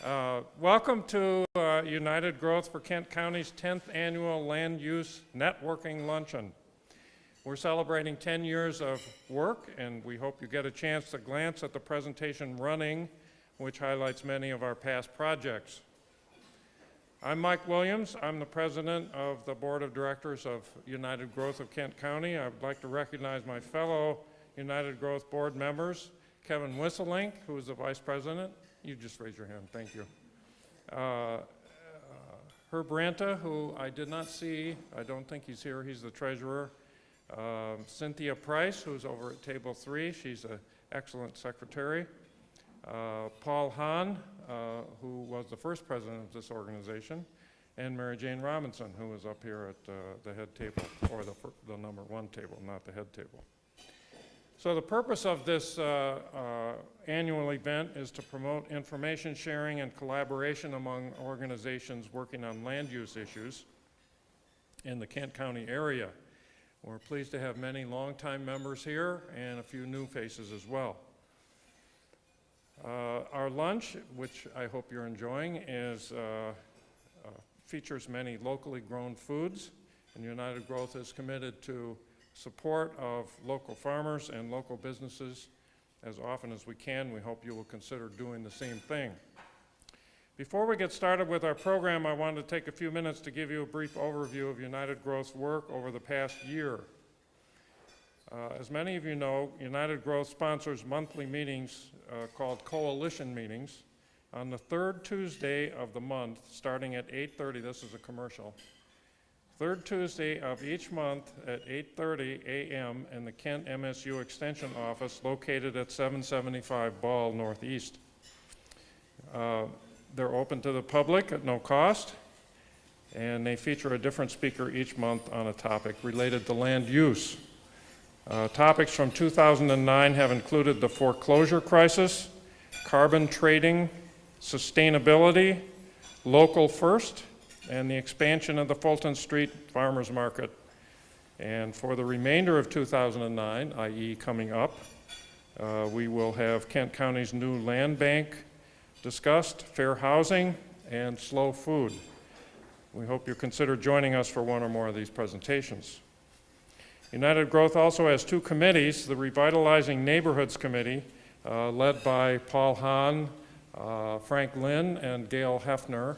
Welcome to United Growth for Kent County's 10th Annual Land Use Networking Luncheon. We're celebrating 10 years of work, and we hope you get a chance to glance at the presentation running, which highlights many of our past projects. I'm Mike Williams. I'm the president of the Board of Directors of United Growth of Kent County. I would like to recognize my fellow United Growth board members, Kevin Wisselink, who is the vice president. You just raise your hand, thank you. Herb Ranta, who I did not see, I don't think he's here, he's the treasurer. Cynthia Price, who's over at table 3, she's an excellent secretary. Paul Hahn, who was the first president of this organization, and Mary Jane Robinson, who is up here at the head table, or the number 1 table, not the head table. So the purpose of this annual event is to promote information sharing and collaboration among organizations working on land use issues in the Kent County area. We're pleased to have many longtime members here and a few new faces as well. Our lunch, which I hope you're enjoying, features many locally grown foods, and United Growth is committed to support of local farmers and local businesses as often as we can. We hope you will consider doing the same thing. Before we get started with our program, I wanted to take a few minutes to give you a brief overview of United Growth's work over the past year. As many of you know, United Growth sponsors monthly meetings called coalition meetings on the 3rd Tuesday of the month, starting at 8:30. This is a commercial. 3rd Tuesday of each month at 8:30 a.m. in the Kent MSU Extension Office located at 775 Ball Northeast. They're open to the public at no cost, and they feature a different speaker each month on a topic related to land use. Topics from 2009 have included the foreclosure crisis, carbon trading, sustainability, local first, and the expansion of the Fulton Street Farmers Market. And for the remainder of 2009, i.e. coming up, we will have Kent County's new land bank discussed, fair housing, and slow food. We hope you consider joining us for one or more of these presentations. United Growth also has 2 committees, the Revitalizing Neighborhoods Committee, led by Paul Hahn, Frank Lynn, and Gail Hefner.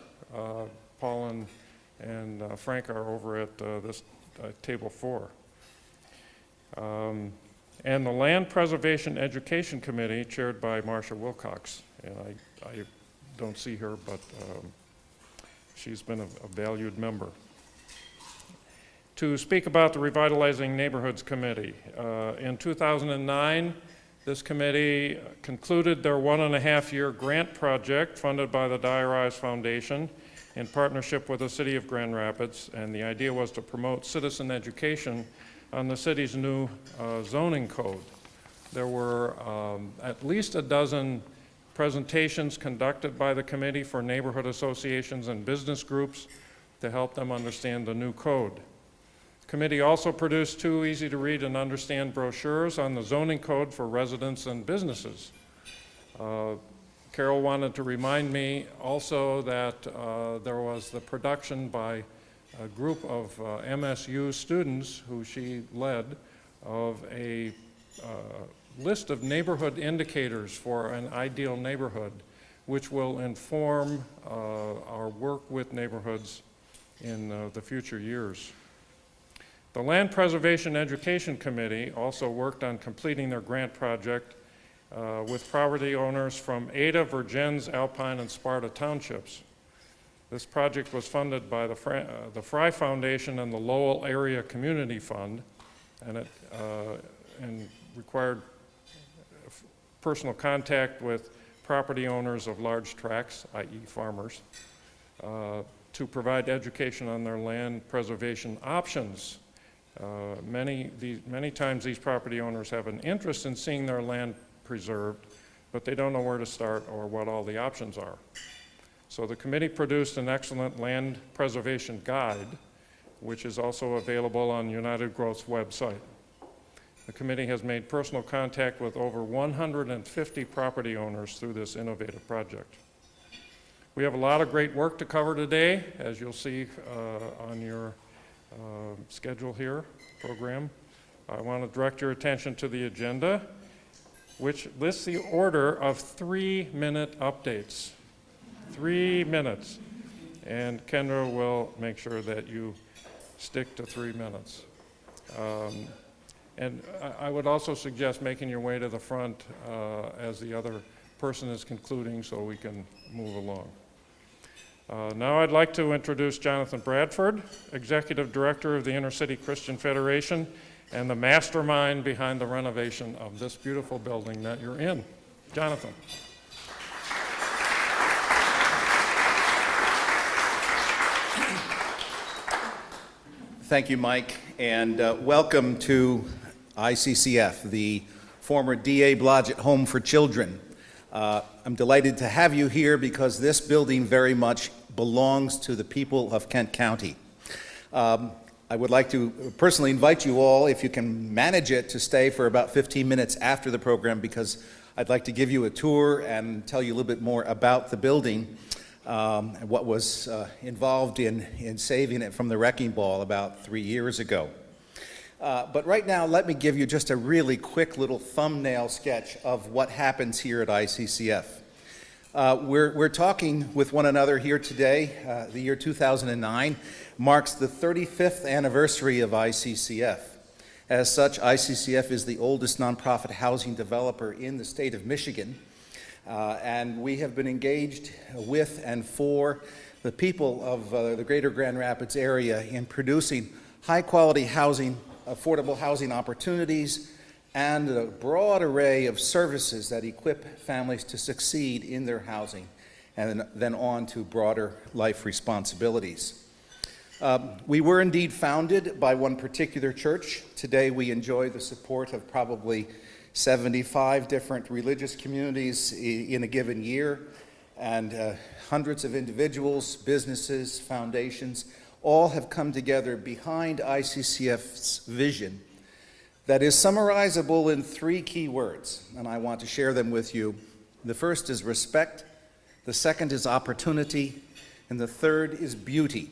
Paul and Frank are over at this table 4. And the Land Preservation Education Committee, chaired by Marcia Wilcox. And I don't see her, but she's been a valued member. To speak about the Revitalizing Neighborhoods Committee, in 2009, this committee concluded their 1.5-year grant project funded by the Dyer Eyes Foundation in partnership with the City of Grand Rapids, and the idea was to promote citizen education on the city's new zoning code. There were at least a dozen presentations conducted by the committee for neighborhood associations and business groups to help them understand the new code. The committee also produced 2 easy-to-read and understand brochures on the zoning code for residents and businesses. Carol wanted to remind me also that there was the production by a group of MSU students who she led of a list of neighborhood indicators for an ideal neighborhood, which will inform our work with neighborhoods in the future years. The Land Preservation Education Committee also worked on completing their grant project with property owners from Ada, Vergennes, Alpine, and Sparta townships. This project was funded by the Fry Foundation and the Lowell Area Community Fund, and it required personal contact with property owners of large tracts, i.e. farmers, to provide education on their land preservation options. Many times these property owners have an interest in seeing their land preserved, but they don't know where to start or what all the options are. So the committee produced an excellent land preservation guide, which is also available on United Growth's website. The committee has made personal contact with over 150 property owners through this innovative project. We have a lot of great work to cover today, as you'll see on your schedule here, program. I want to direct your attention to the agenda, which lists the order of 3-minute updates. 3 minutes. And Kendra will make sure that you stick to 3 minutes. And I would also suggest making your way to the front as the other person is concluding so we can move along. Now I'd like to introduce Jonathan Bradford, Executive Director of the Intercity Christian Federation and the mastermind behind the renovation of this beautiful building that you're in. Jonathan. Thank you, Mike, and welcome to ICCF, the former D.A. Blodgett Home for Children. I'm delighted to have you here because this building very much belongs to the people of Kent County. I would like to personally invite you all, if you can manage it, to stay for about 15 minutes after the program because I'd like to give you a tour and tell you a little bit more about the building and what was involved in saving it from the wrecking ball about 3 years ago. But right now, let me give you just a really quick little thumbnail sketch of what happens here at ICCF. We're talking with one another here today. The year 2009 marks the 35th anniversary of ICCF. As such, ICCF is the oldest nonprofit housing developer in the state of Michigan, and we have been engaged with and for the people of the greater Grand Rapids area in producing high-quality housing, affordable housing opportunities, and a broad array of services that equip families to succeed in their housing and then on to broader life responsibilities. We were indeed founded by one particular church. Today we enjoy the support of probably 75 different religious communities in a given year, and hundreds of individuals, businesses, foundations, all have come together behind ICCF's vision that is summarizable in 3 key words, and I want to share them with you. The first is respect, the second is opportunity, and the third is beauty.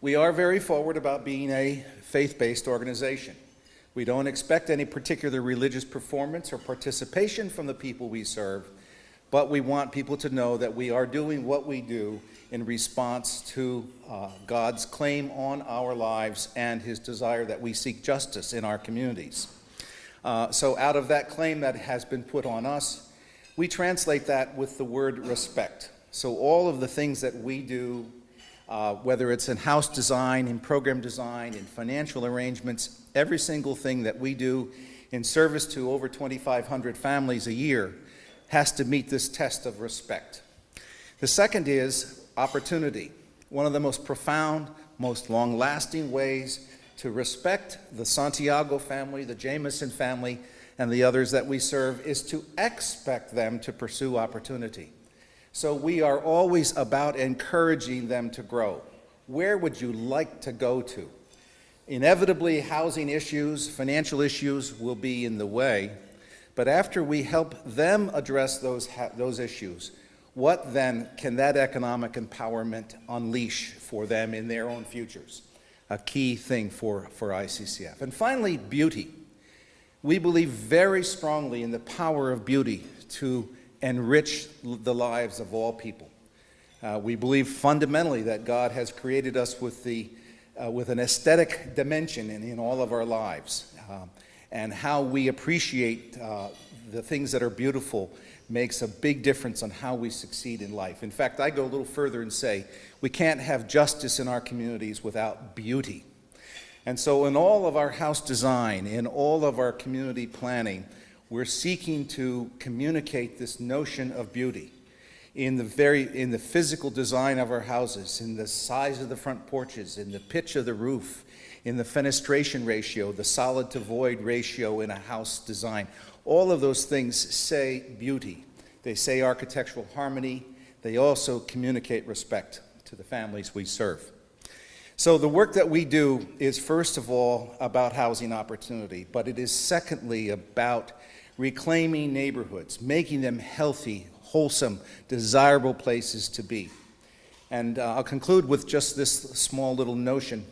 We are very forward about being a faith-based organization. We don't expect any particular religious performance or participation from the people we serve, but we want people to know that we are doing what we do in response to God's claim on our lives and his desire that we seek justice in our communities. So out of that claim that has been put on us, we translate that with the word respect. So all of the things that we do, whether it's in house design, in program design, in financial arrangements, every single thing that we do in service to over 2,500 families a year has to meet this test of respect. The second is opportunity. One of the most profound, most long-lasting ways to respect the Santiago family, the Jameson family, and the others that we serve is to expect them to pursue opportunity. So we are always about encouraging them to grow. Where would you like to go to? Inevitably, housing issues, financial issues will be in the way, but after we help them address those issues, what then can that economic empowerment unleash for them in their own futures? A key thing for ICCF. And finally, beauty. We believe very strongly in the power of beauty to enrich the lives of all people. We believe fundamentally that God has created us with an aesthetic dimension in all of our lives. And how we appreciate the things that are beautiful makes a big difference on how we succeed in life. In fact, I go a little further and say we can't have justice in our communities without beauty. And so in all of our house design, in all of our community planning, we're seeking to communicate this notion of beauty in the physical design of our houses, in the size of the front porches, in the pitch of the roof, in the fenestration ratio, the solid to void ratio in a house design. All of those things say beauty. They say architectural harmony. They also communicate respect to the families we serve. So the work that we do is first of all about housing opportunity, but it is secondly about reclaiming neighborhoods, making them healthy, wholesome, desirable places to be. And I'll conclude with just this small little notion.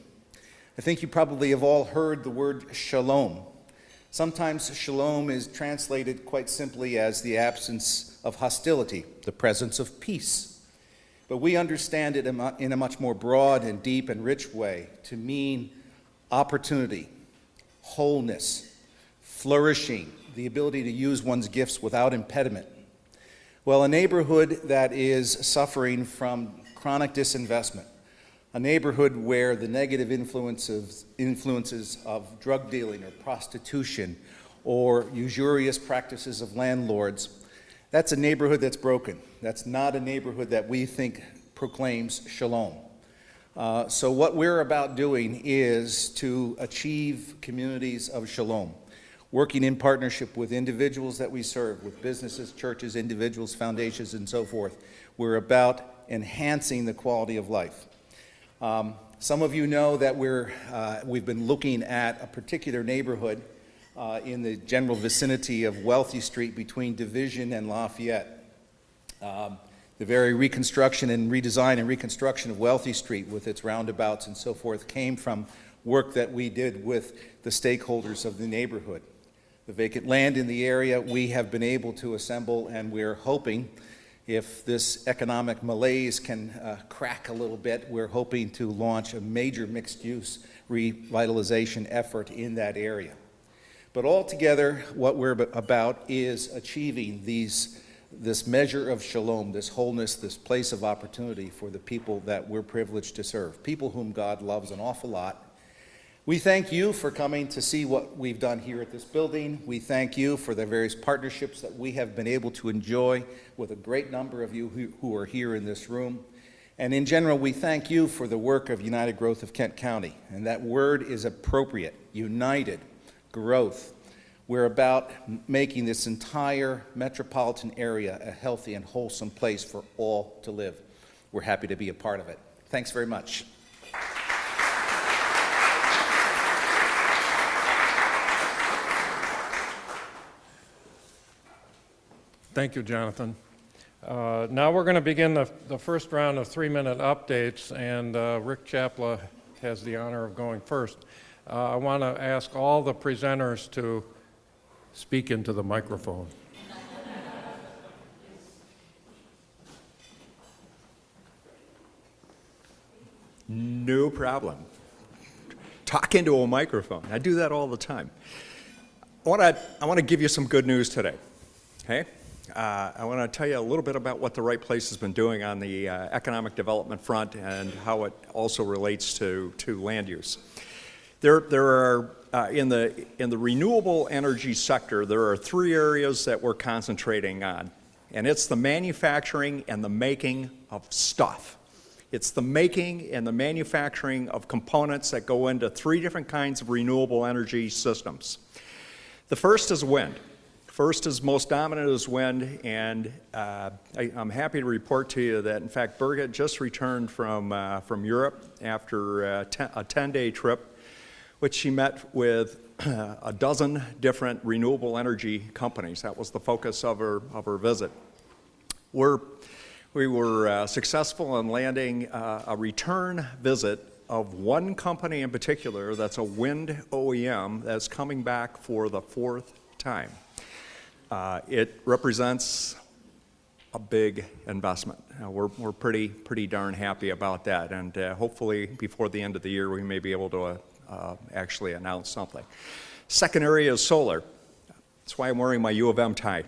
I think you probably have all heard the word shalom. Sometimes shalom is translated quite simply as the absence of hostility, the presence of peace. But we understand it in a much more broad and deep and rich way to mean opportunity, wholeness, flourishing, the ability to use one's gifts without impediment. Well, a neighborhood that is suffering from chronic disinvestment, a neighborhood where the negative influences of drug dealing or prostitution or usurious practices of landlords, that's a neighborhood that's broken. That's not a neighborhood that we think proclaims shalom. So what we're about doing is to achieve communities of shalom, working in partnership with individuals that we serve, with businesses, churches, individuals, foundations, and so forth. We're about enhancing the quality of life. Some of you know that we've been looking at a particular neighborhood in the general vicinity of Wealthy Street between Division and Lafayette. The very reconstruction and redesign and reconstruction of Wealthy Street with its roundabouts and so forth came from work that we did with the stakeholders of the neighborhood. The vacant land in the area we have been able to assemble, and we're hoping, if this economic malaise can crack a little bit, we're hoping to launch a major mixed-use revitalization effort in that area. But altogether, what we're about is achieving this measure of shalom, this wholeness, this place of opportunity for the people that we're privileged to serve, people whom God loves an awful lot. We thank you for coming to see what we've done here at this building. We thank you for the various partnerships that we have been able to enjoy with a great number of you who are here in this room. And in general, we thank you for the work of United Growth of Kent County. And that word is appropriate, united growth. We're about making this entire metropolitan area a healthy and wholesome place for all to live. We're happy to be a part of it. Thanks very much. Thank you, Jonathan. Now we're going to begin the first round of 3-minute updates, and Rick Chapla has the honor of going first. I want to ask all the presenters to speak into the microphone. No problem. Talk into a microphone. I do that all the time. I want to give you some good news today. Okay? I want to tell you a little bit about what the Right Place has been doing on the economic development front and how it also relates to land use. There are in the renewable energy sector, there are 3 areas that we're concentrating on, and it's the manufacturing and the making of stuff. It's the making and the manufacturing of components that go into 3 different kinds of renewable energy systems. The first is wind. First is most dominant is wind, and I'm happy to report to you that, in fact, Birgit just returned from Europe after a 10-day trip, which she met with a dozen different renewable energy companies. That was the focus of her visit. We were successful in landing a return visit of one company in particular that's a wind OEM that's coming back for the 4th time. It represents a big investment. We're pretty darn happy about that, and hopefully before the end of the year we may be able to actually announce something. Second area is solar. That's why I'm wearing my U of M tie.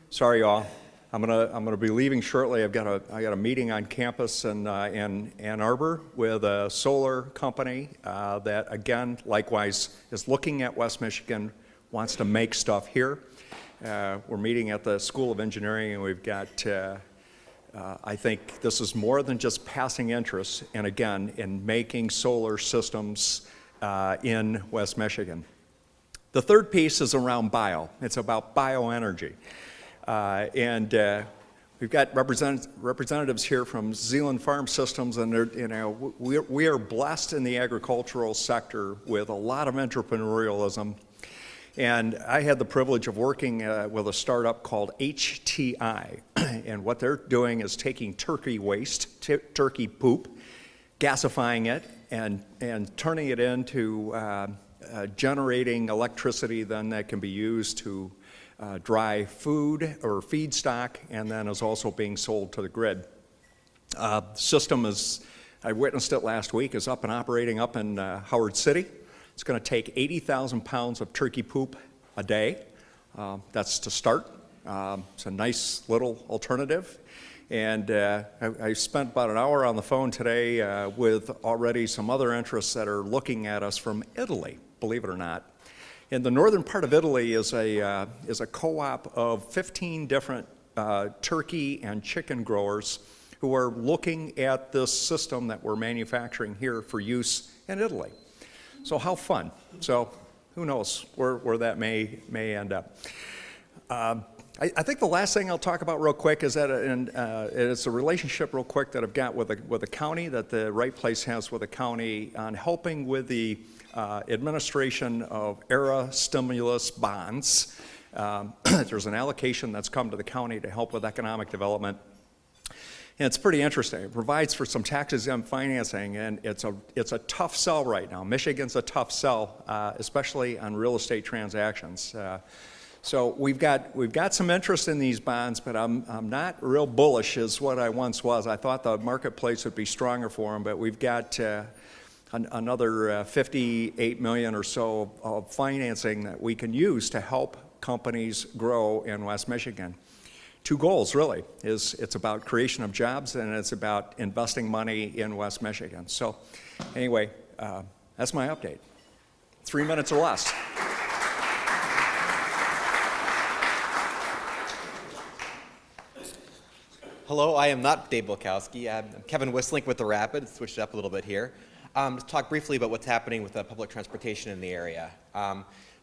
Sorry, y'all. I'm gonna be leaving shortly. I got a meeting on campus in Ann Arbor with a solar company that, again, likewise is looking at West Michigan, wants to make stuff here. We're meeting at the School of Engineering, and we've got, I think this is more than just passing interest, and again, in making solar systems in West Michigan. The third piece is around bio. It's about bioenergy. And we've got representatives here from Zeeland Farm Systems, and we are blessed in the agricultural sector with a lot of entrepreneurialism. And I had the privilege of working with a startup called HTI. And what they're doing is taking turkey waste, turkey poop, gasifying it, and turning it into generating electricity then that can be used to dry food or feedstock, and then is also being sold to the grid. The system is, I witnessed it last week, is up and operating up in Howard City. It's going to take 80,000 pounds of turkey poop a day. That's to start. It's a nice little alternative. And I spent about an hour on the phone today with already some other interests that are looking at us from Italy, believe it or not. In the northern part of Italy is a co-op of 15 different turkey and chicken growers who are looking at this system that we're manufacturing here for use in Italy. So how fun. So who knows where that may end up. I think the last thing I'll talk about real quick is that it's a relationship real quick that I've got with the county, that the Right Place has with the county on helping with the administration of ERA stimulus bonds. There's an allocation that's come to the county to help with economic development. And it's pretty interesting. It provides for some tax-exempt financing, and it's a tough sell right now. Michigan's a tough sell, especially on real estate transactions. So we've got some interest in these bonds, but I'm not real bullish as what I once was. I thought the marketplace would be stronger for them, but we've got another 58 million or so of financing that we can use to help companies grow in West Michigan. Two goals, really, is it's about creation of jobs and it's about investing money in West Michigan. So anyway, that's my update. 3 minutes or less. Hello, I am not Dave Bulkowski. I'm Kevin Wisslink with the Rapid. Switched it up a little bit here. To talk briefly about what's happening with public transportation in the area.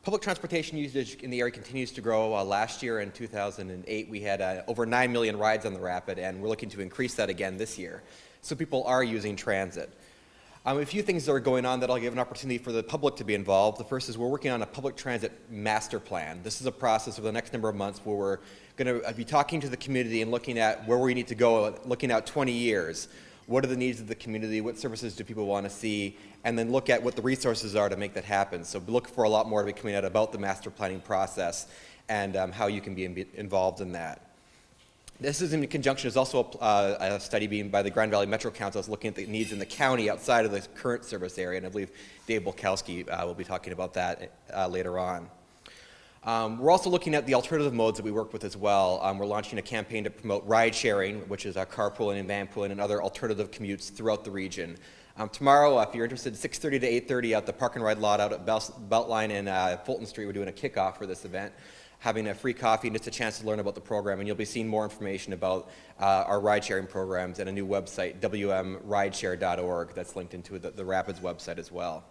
Public transportation usage in the area continues to grow. Last year in 2008, we had over 9 million rides on the Rapid, and we're looking to increase that again this year. So people are using transit. A few things that are going on that I'll give an opportunity for the public to be involved. The first is we're working on a public transit master plan. This is a process over the next number of months where we're going to be talking to the community and looking at where we need to go, looking out 20 years. What are the needs of the community? What services do people want to see? And then look at what the resources are to make that happen. So look for a lot more to be coming out about the master planning process and how you can be involved in that. This is in conjunction, there's also a study being by the Grand Valley Metro Council that's looking at the needs in the county outside of the current service area, and I believe Dave Bulkowski will be talking about that later on. We're also looking at the alternative modes that we work with as well. We're launching a campaign to promote ride sharing, which is carpooling and vanpooling and other alternative commutes throughout the region. Tomorrow, if you're interested, 6:30 to 8:30 at the Park and Ride lot out at Beltline and Fulton Street, we're doing a kickoff for this event, having a free coffee and just a chance to learn about the program. And you'll be seeing more information about our ride-sharing programs and a new website, wmrideshare.org, that's linked into the Rapids website as well.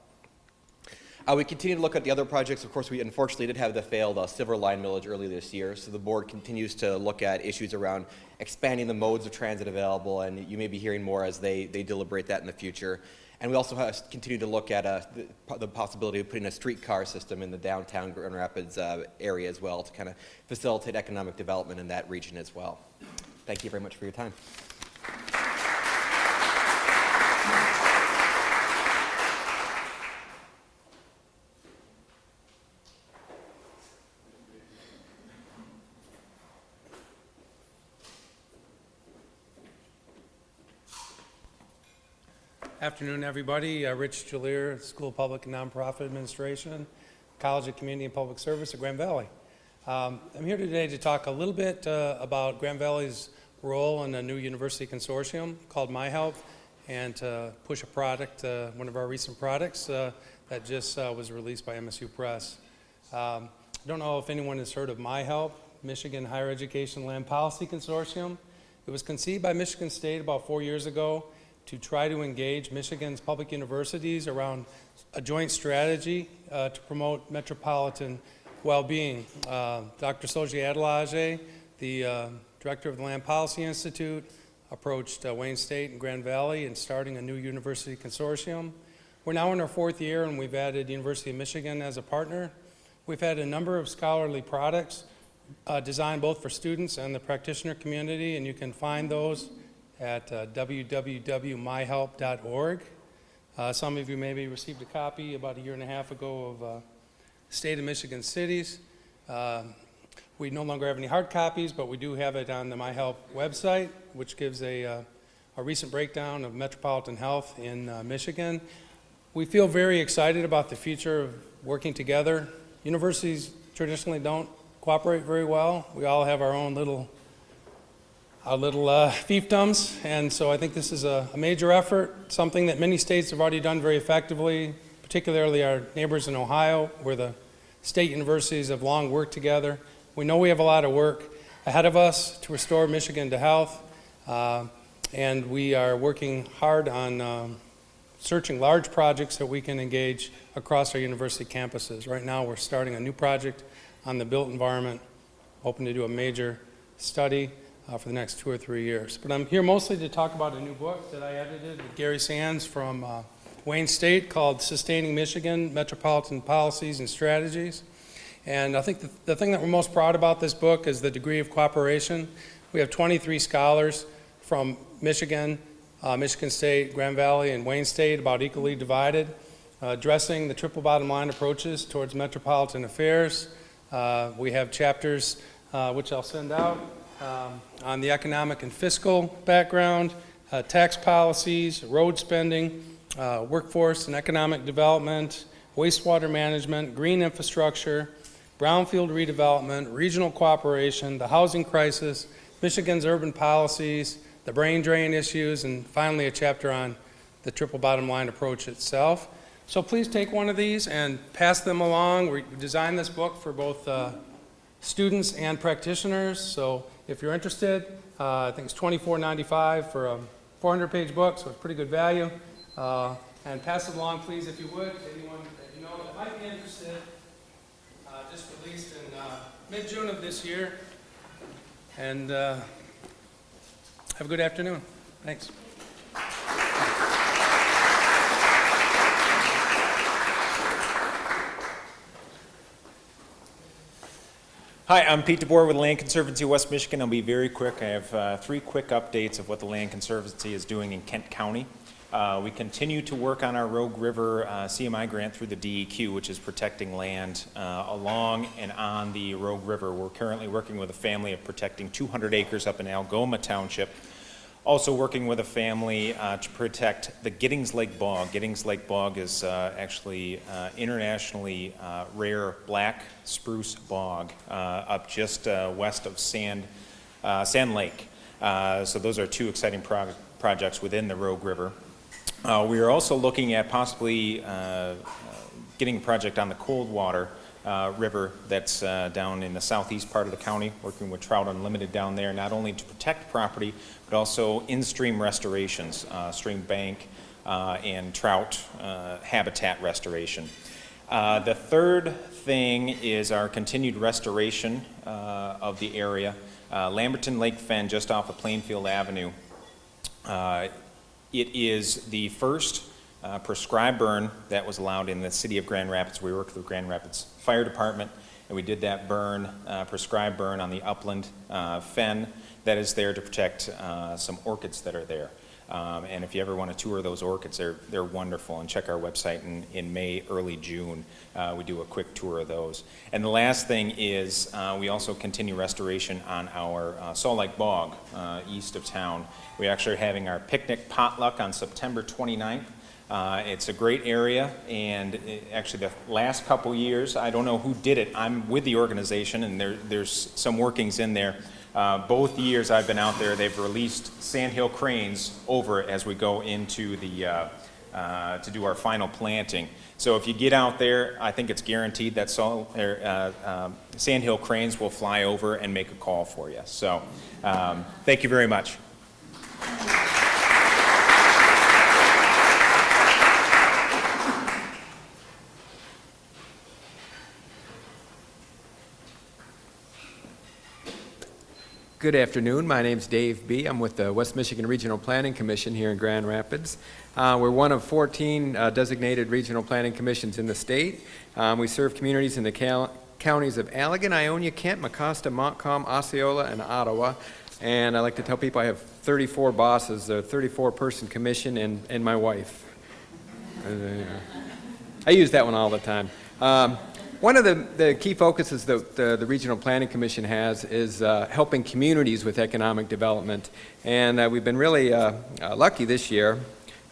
We continue to look at the other projects. Of course, we unfortunately did have the failed Silver Line millage early this year, so the board continues to look at issues around expanding the modes of transit available, and you may be hearing more as they deliberate that in the future. And we also continue to look at the possibility of putting a streetcar system in the downtown Grand Rapids area as well to kind of facilitate economic development in that region as well. Thank you very much for your time. Afternoon, everybody. Rich Jalier, School of Public and Nonprofit Administration, College of Community and Public Service at Grand Valley. I'm here today to talk a little bit about Grand Valley's role in a new university consortium called MyHelp, and to push a product, one of our recent products that just was released by MSU Press. I don't know if anyone has heard of MyHelp, Michigan Higher Education Land Policy Consortium. It was conceived by Michigan State about 4 years ago to try to engage Michigan's public universities around a joint strategy to promote metropolitan well-being. Dr. Soji Adelaje, the director of the Land Policy Institute, approached Wayne State and Grand Valley in starting a new university consortium. We're now in our 4th year, and we've added University of Michigan as a partner. We've had a number of scholarly products designed both for students and the practitioner community, and you can find those at www.myhelp.org. Some of you maybe received a copy about a year and a half ago of State of Michigan Cities. We no longer have any hard copies, but we do have it on the MyHelp website, which gives a recent breakdown of metropolitan health in Michigan. We feel very excited about the future of working together. Universities traditionally don't cooperate very well. We all have our own little fiefdoms, and so I think this is a major effort, something that many states have already done very effectively, particularly our neighbors in Ohio, where the state universities have long worked together. We know we have a lot of work ahead of us to restore Michigan to health, and we are working hard on searching large projects that we can engage across our university campuses. Right now, we're starting a new project on the built environment, hoping to do a major study for the next 2 or 3 years. But I'm here mostly to talk about a new book that I edited with Gary Sands from Wayne State called Sustaining Michigan, Metropolitan Policies and Strategies. And I think the thing that we're most proud about this book is the degree of cooperation. We have 23 scholars from Michigan, Michigan State, Grand Valley, and Wayne State, about equally divided, addressing the triple bottom line approaches towards metropolitan affairs. We have chapters, which I'll send out, on the economic and fiscal background, tax policies, road spending, workforce and economic development, wastewater management, green infrastructure, brownfield redevelopment, regional cooperation, the housing crisis, Michigan's urban policies, the brain drain issues, and finally a chapter on the triple bottom line approach itself. So please take one of these and pass them along. We designed this book for both students and practitioners, so if you're interested, I think it's $24.95 for a 400-page book, so it's pretty good value. And pass it along, please, if you would, to anyone that you know that might be interested. Just released in mid-June of this year. And have a good afternoon. Thanks. Hi, I'm Pete DeBoer with Land Conservancy of West Michigan. I'll be very quick. I have 3 quick updates of what the Land Conservancy is doing in Kent County. We continue to work on our Rogue River CMI grant through the DEQ, which is protecting land along and on the Rogue River. We're currently working with a family of protecting 200 acres up in Algoma Township. Also working with a family to protect the Giddings Lake Bog. Giddings Lake Bog is actually internationally rare black spruce bog up just west of Sand Lake. So those are 2 exciting projects within the Rogue River. We are also looking at possibly getting a project on the Coldwater River that's down in the southeast part of the county, working with Trout Unlimited down there, not only to protect property, but also in-stream restorations, stream bank and trout habitat restoration. The third thing is our continued restoration of the area. Lamberton Lake Fen, just off of Plainfield Avenue. It is the first prescribed burn that was allowed in the city of Grand Rapids. We worked with the Grand Rapids Fire Department, and we did that burn, prescribed burn on the upland fen that is there to protect some orchids that are there. And if you ever want to tour those orchids, they're wonderful. And check our website in May, early June. We do a quick tour of those. And the last thing is we also continue restoration on our Salt Lake Bog east of town. We're actually having our picnic potluck on September 29th. It's a great area, and actually the last couple years, I don't know who did it. I'm with the organization, and there's some workings in there. Both years I've been out there, they've released sandhill cranes over as we go into the to do our final planting. So if you get out there, I think it's guaranteed that sandhill cranes will fly over and make a call for you. So thank you very much. Good afternoon. My name's Dave B. I'm with the West Michigan Regional Planning Commission here in Grand Rapids. We're one of 14 designated regional planning commissions in the state. We serve communities in the counties of Allegan, Ionia, Kent, Mecosta, Montcalm, Osceola, and Ottawa. And I like to tell people I have 34 bosses, a 34-person commission, and my wife. I use that one all the time. One of the key focuses that the Regional Planning Commission has is helping communities with economic development. And we've been really lucky this year,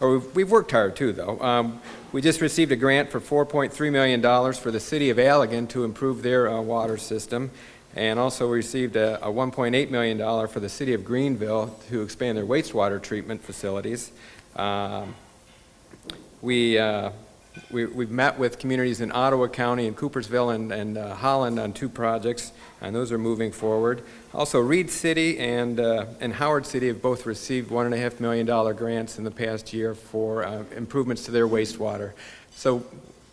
or we've worked hard too, though. We just received a grant for $4.3 million for the city of Allegan to improve their water system. And also we received a $1.8 million for the city of Greenville to expand their wastewater treatment facilities. We've met with communities in Ottawa County and Coopersville and Holland on 2 projects, and those are moving forward. Also, Reed City and Howard City have both received $1.5 million grants in the past year for improvements to their wastewater. So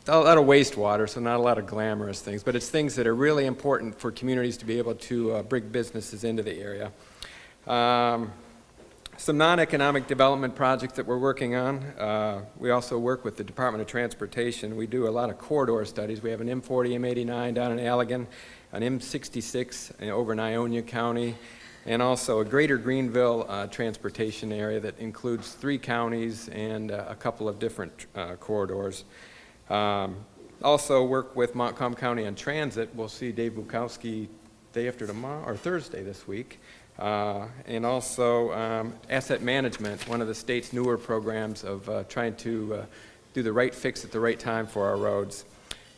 a lot of wastewater, so not a lot of glamorous things, but it's things that are really important for communities to be able to bring businesses into the area. Some non-economic development projects that we're working on. We also work with the Department of Transportation. We do a lot of corridor studies. We have an M40, M89 down in Allegan, an M66 over in Ionia County, and also a greater Greenville transportation area that includes 3 counties and a couple of different corridors. Also work with Montcalm County on transit. We'll see Dave Bukowski day after tomorrow, or Thursday this week. And also asset management, one of the state's newer programs of trying to do the right fix at the right time for our roads.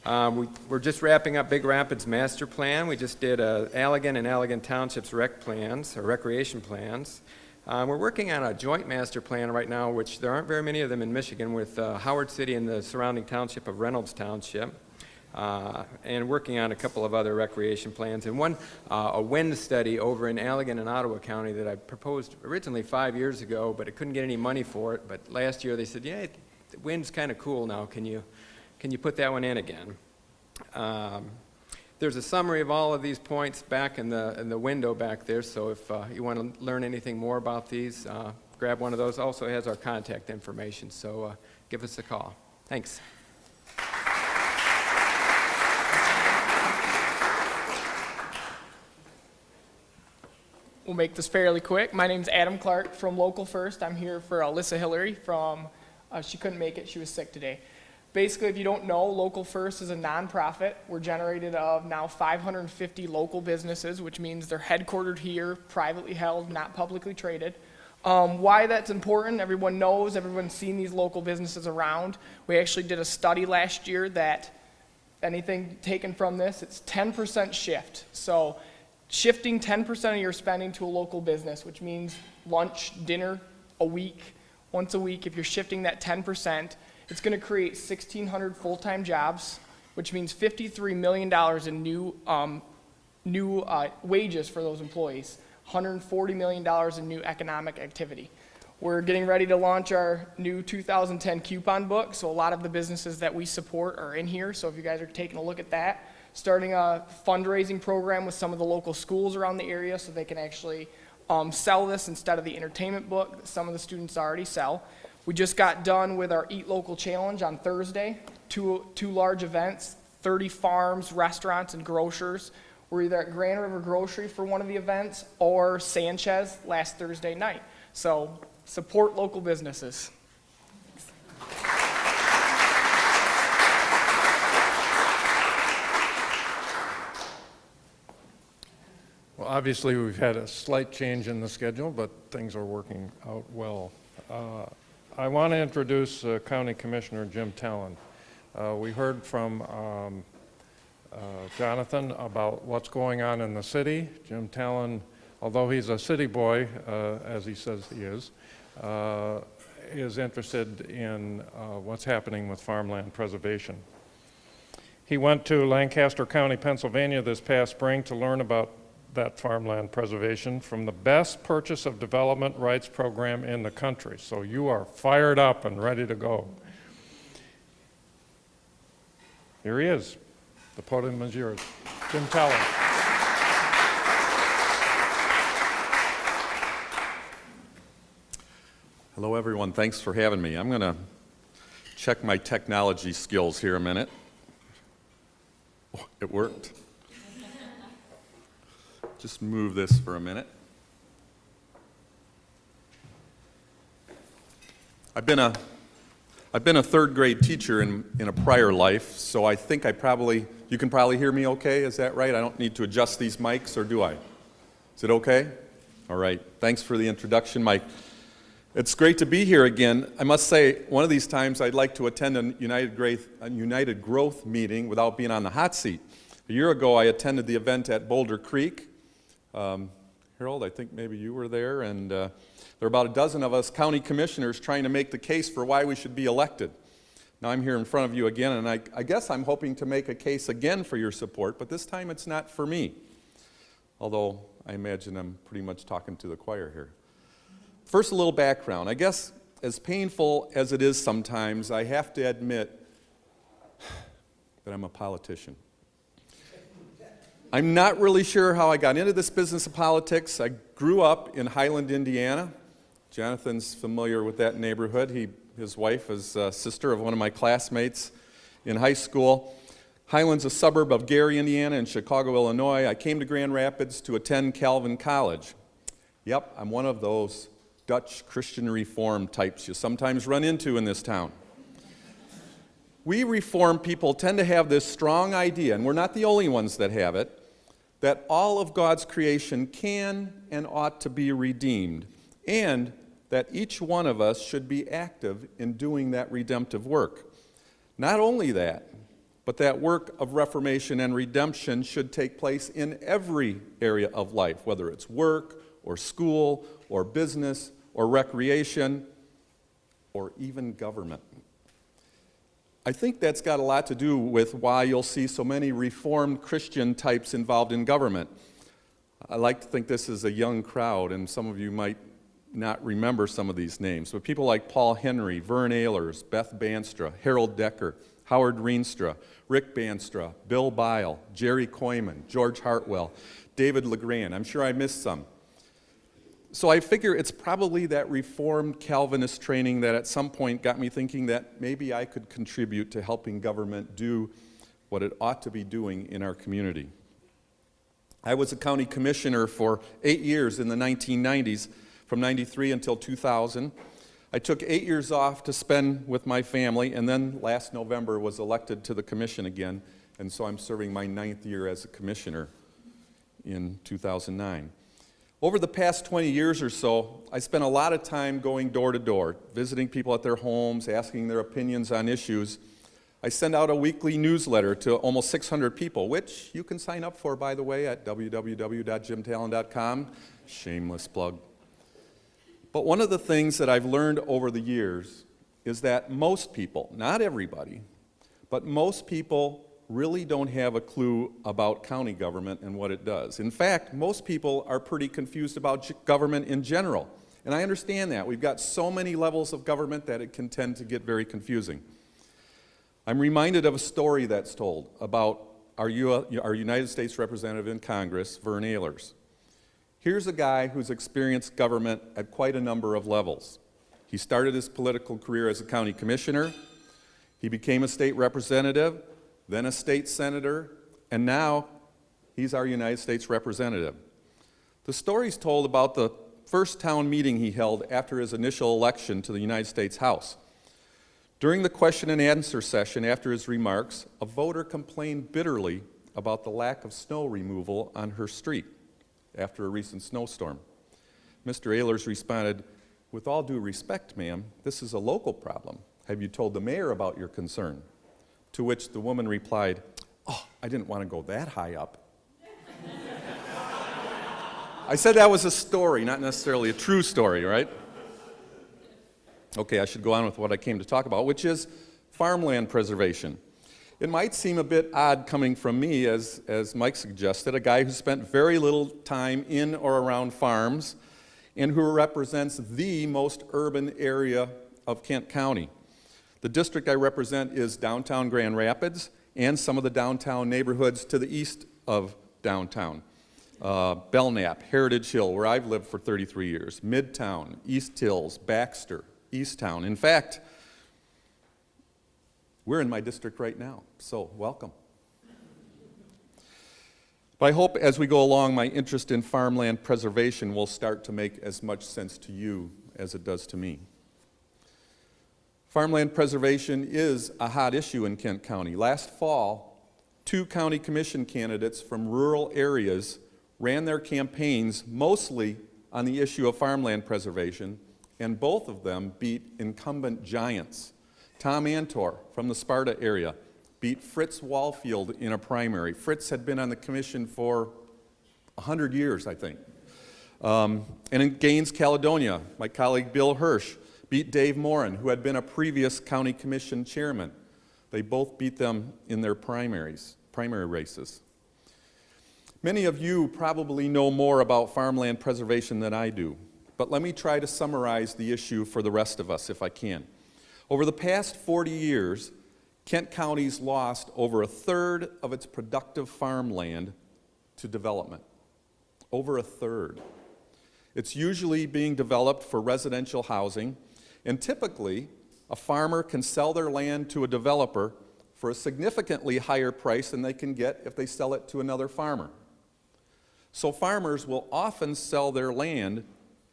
We're just wrapping up Big Rapids Master Plan. We just did Allegan and Allegan Township's rec plans, or recreation plans. We're working on a joint master plan right now, which there aren't very many of them in Michigan, with Howard City and the surrounding township of Reynolds Township. And working on a couple of other recreation plans, and one, a wind study over in Allegan and Ottawa County that I proposed originally 5 years ago, but I couldn't get any money for it. But last year they said, yeah, the wind's kind of cool now. Can you put that one in again? There's a summary of all of these points back in the window back there, so if you want to learn anything more about these, grab one of those. Also has our contact information, so give us a call. Thanks. We'll make this fairly quick. My name's Adam Clark from Local First. I'm here for Alyssa Hillary from, she couldn't make it, she was sick today. Basically, if you don't know, Local First is a nonprofit. We're generated of now 550 local businesses, which means they're headquartered here, privately held, not publicly traded. Why that's important, everyone knows, everyone's seen these local businesses around. We actually did a study last year that anything taken from this, it's 10% shift. So shifting 10% of your spending to a local business, which means lunch, dinner, once a week, if you're shifting that 10%, it's going to create 1,600 full-time jobs, which means $53 million in new wages for those employees, $140 million in new economic activity. We're getting ready to launch our new 2010 coupon book, so a lot of the businesses that we support are in here, so if you guys are taking a look at that, starting a fundraising program with some of the local schools around the area so they can actually sell this instead of the entertainment book that some of the students already sell. We just got done with our Eat Local Challenge on Thursday, two large events, 30 farms, restaurants, and grocers. We're either at Grand River Grocery for one of the events or Sanchez last Thursday night. So support local businesses. Well, obviously, we've had a slight change in the schedule, but things are working out well. I want to introduce County Commissioner Jim Talon. We heard from Jonathan about what's going on in the city. Jim Talon, although he's a city boy, as he says he is interested in what's happening with farmland preservation. He went to Lancaster County, Pennsylvania this past spring to learn about that farmland preservation from the best purchase of development rights program in the country. So you are fired up and ready to go. Here he is. The podium is yours. Jim Talon. Hello, everyone. Thanks for having me. I'm going to check my technology skills here a minute. Oh, it worked. Just move this for a minute. I've been a third grade teacher in a prior life, so I think you can probably hear me okay, is that right? I don't need to adjust these mics, or do I? Is it okay? All right. Thanks for the introduction, Mike. It's great to be here again. I must say, one of these times I'd like to attend a United Growth meeting without being on the hot seat. A year ago, I attended the event at Boulder Creek. Harold, I think maybe you were there, and there were about a dozen of us county commissioners trying to make the case for why we should be elected. Now I'm here in front of you again, and I guess I'm hoping to make a case again for your support, but this time it's not for me. Although I imagine I'm pretty much talking to the choir here. First, a little background. I guess as painful as it is sometimes, I have to admit that I'm a politician. I'm not really sure how I got into this business of politics. I grew up in Highland, Indiana. Jonathan's familiar with that neighborhood. His wife is a sister of one of my classmates in high school. Highland's a suburb of Gary, Indiana, and Chicago, Illinois. I came to Grand Rapids to attend Calvin College. Yep, I'm one of those Dutch Christian Reform types you sometimes run into in this town. We Reform people tend to have this strong idea, and we're not the only ones that have it, that all of God's creation can and ought to be redeemed, and that each one of us should be active in doing that redemptive work. Not only that, but that work of reformation and redemption should take place in every area of life, whether it's work or school or business or recreation or even government. I think that's got a lot to do with why you'll see so many Reformed Christian types involved in government. I like to think this is a young crowd, and some of you might not remember some of these names, but people like Paul Henry, Vern Ehlers, Beth Banstra, Harold Decker, Howard Reenstra, Rick Banstra, Bill Bile, Jerry Koyman, George Hartwell, David LeGrand. I'm sure I missed some. So I figure it's probably that Reformed Calvinist training that at some point got me thinking that maybe I could contribute to helping government do what it ought to be doing in our community. I was a county commissioner for 8 years in the 1990s, from 93 until 2000. I took 8 years off to spend with my family, and then last November was elected to the commission again, and so I'm serving my 9th year as a commissioner in 2009. Over the past 20 years or so, I spent a lot of time going door to door, visiting people at their homes, asking their opinions on issues. I send out a weekly newsletter to almost 600 people, which you can sign up for, by the way, at www.jimtalon.com. Shameless plug. But one of the things that I've learned over the years is that most people, not everybody, but most people really don't have a clue about county government and what it does. In fact, most people are pretty confused about government in general. And I understand that. We've got so many levels of government that it can tend to get very confusing. I'm reminded of a story that's told about our United States representative in Congress, Vern Ehlers. Here's a guy who's experienced government at quite a number of levels. He started his political career as a county commissioner. He became a state representative, then a state senator, and now he's our United States representative. The story's told about the first town meeting he held after his initial election to the United States House. During the question and answer session after his remarks, a voter complained bitterly about the lack of snow removal on her street after a recent snowstorm. Mr. Ehlers responded, "With all due respect, ma'am, this is a local problem. Have you told the mayor about your concern?" To which the woman replied, "Oh, I didn't want to go that high up." I said that was a story, not necessarily a true story, right? Okay, I should go on with what I came to talk about, which is farmland preservation. It might seem a bit odd coming from me, as Mike suggested, a guy who spent very little time in or around farms and who represents the most urban area of Kent County. The district I represent is downtown Grand Rapids and some of the downtown neighborhoods to the east of downtown. Belknap, Heritage Hill, where I've lived for 33 years, Midtown, East Hills, Baxter, Easttown. In fact, we're in my district right now, so welcome. But I hope as we go along, my interest in farmland preservation will start to make as much sense to you as it does to me. Farmland preservation is a hot issue in Kent County. Last fall, 2 county commission candidates from rural areas ran their campaigns mostly on the issue of farmland preservation, and both of them beat incumbent giants. Tom Antor from the Sparta area beat Fritz Wallfield in a primary. Fritz had been on the commission for 100 years, I think. And in Gaines, Caledonia, my colleague Bill Hirsch beat Dave Morin, who had been a previous county commission chairman. They both beat them in their primary races. Many of you probably know more about farmland preservation than I do, but let me try to summarize the issue for the rest of us if I can. Over the past 40 years, Kent County's lost over a third of its productive farmland to development. Over a third. It's usually being developed for residential housing, and typically, a farmer can sell their land to a developer for a significantly higher price than they can get if they sell it to another farmer. So farmers will often sell their land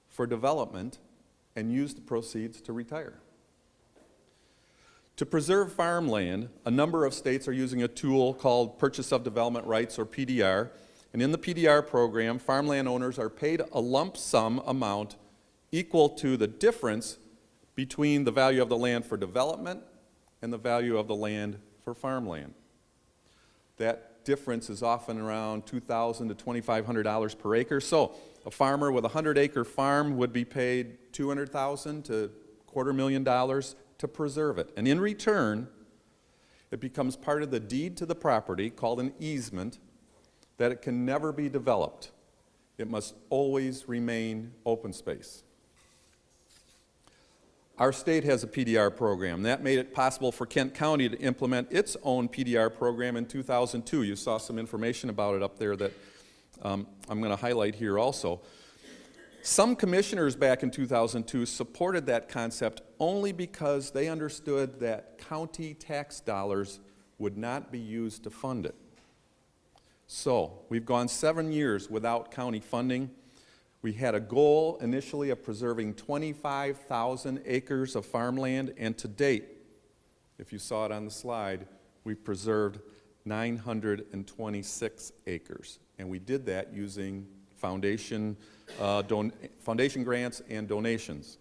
for development and use the proceeds to retire. To preserve farmland, a number of states are using a tool called Purchase of Development Rights, or PDR. And in the PDR program, farmland owners are paid a lump sum amount equal to the difference between the value of the land for development and the value of the land for farmland. That difference is often around $2,000 to $2,500 per acre. So a farmer with a 100-acre farm would be paid $200,000 to $250,000 to preserve it. And in return, it becomes part of the deed to the property, called an easement, that it can never be developed. It must always remain open space. Our state has a PDR program. That made it possible for Kent County to implement its own PDR program in 2002. You saw some information about it up there that I'm going to highlight here also. Some commissioners back in 2002 supported that concept only because they understood that county tax dollars would not be used to fund it. So, we've gone 7 years without county funding. We had a goal initially of preserving 25,000 acres of farmland, and to date, if you saw it on the slide, we've preserved 926 acres. And we did that using foundation grants and donations.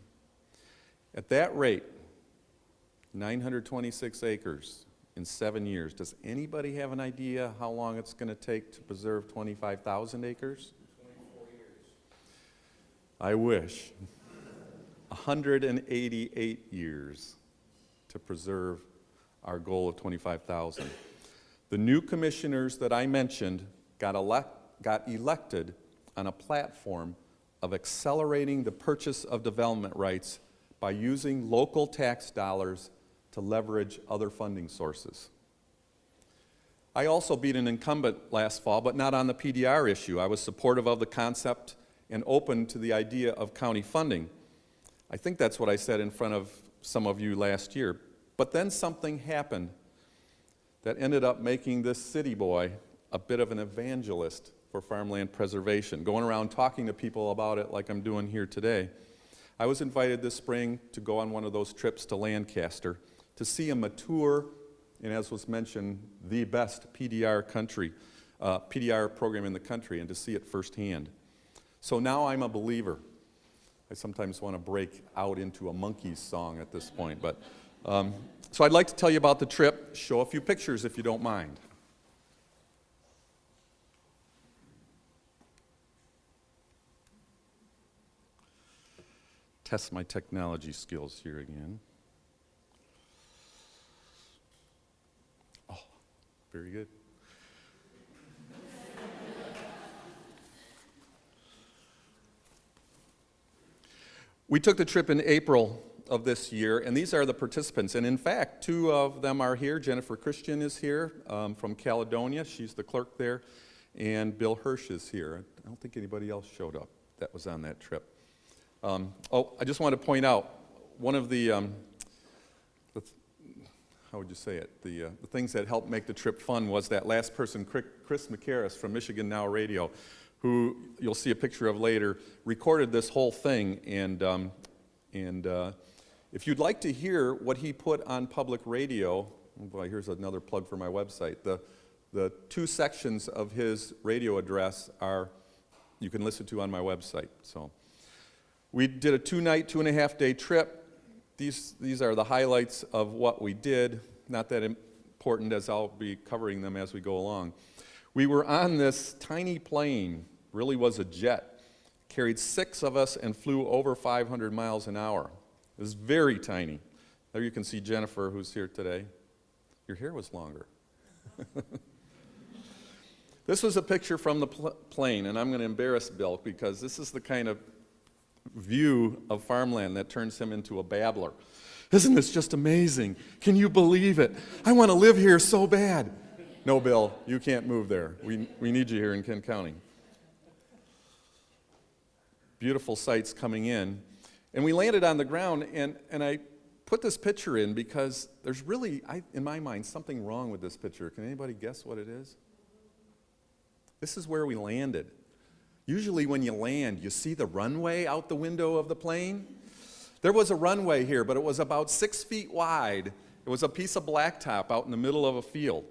At that rate, 926 acres in 7 years. Does anybody have an idea how long it's going to take to preserve 25,000 acres? 24 years. I wish. 188 years to preserve our goal of 25,000. The new commissioners that I mentioned got elected on a platform of accelerating the purchase of development rights by using local tax dollars to leverage other funding sources. I also beat an incumbent last fall, but not on the PDR issue. I was supportive of the concept and open to the idea of county funding. I think that's what I said in front of some of you last year. But then something happened that ended up making this city boy a bit of an evangelist for farmland preservation, going around talking to people about it like I'm doing here today. I was invited this spring to go on one of those trips to Lancaster to see a mature, and as was mentioned, the best PDR program in the country, and to see it firsthand. So now I'm a believer. I sometimes want to break out into a Monkees song at this point, but so I'd like to tell you about the trip, show a few pictures if you don't mind. Test my technology skills here again. Oh, very good. We took the trip in April of this year, and these are the participants. And in fact, two of them are here. Jennifer Christian is here from Caledonia. She's the clerk there. and Bill Hirsch is here. I don't think anybody else showed up that was on that trip. I just want to point out one of the how would you say it? The things that helped make the trip fun was that last person, Chris McCarris from Michigan Now Radio, who you'll see a picture of later, recorded this whole thing. And if you'd like to hear what he put on public radio, oh boy, here's another plug for my website. The 2 sections of his radio address you can listen to on my website. So we did a 2-night, 2.5-day trip. These are the highlights of what we did, not that important as I'll be covering them as we go along. We were on this tiny plane, really was a jet, carried 6 of us and flew over 500 miles an hour. It was very tiny. There you can see Jennifer, who's here today. Your hair was longer. This was a picture from the plane, and I'm going to embarrass Bill because this is the kind of view of farmland that turns him into a babbler. Isn't this just amazing? Can you believe it? I want to live here so bad. No, Bill, you can't move there. We need you here in Kent County. Beautiful sights coming in. And we landed on the ground, and I put this picture in because there's really, in my mind, something wrong with this picture. Can anybody guess what it is? This is where we landed. Usually when you land, you see the runway out the window of the plane. There was a runway here, but it was about 6 feet wide. It was a piece of blacktop out in the middle of a field.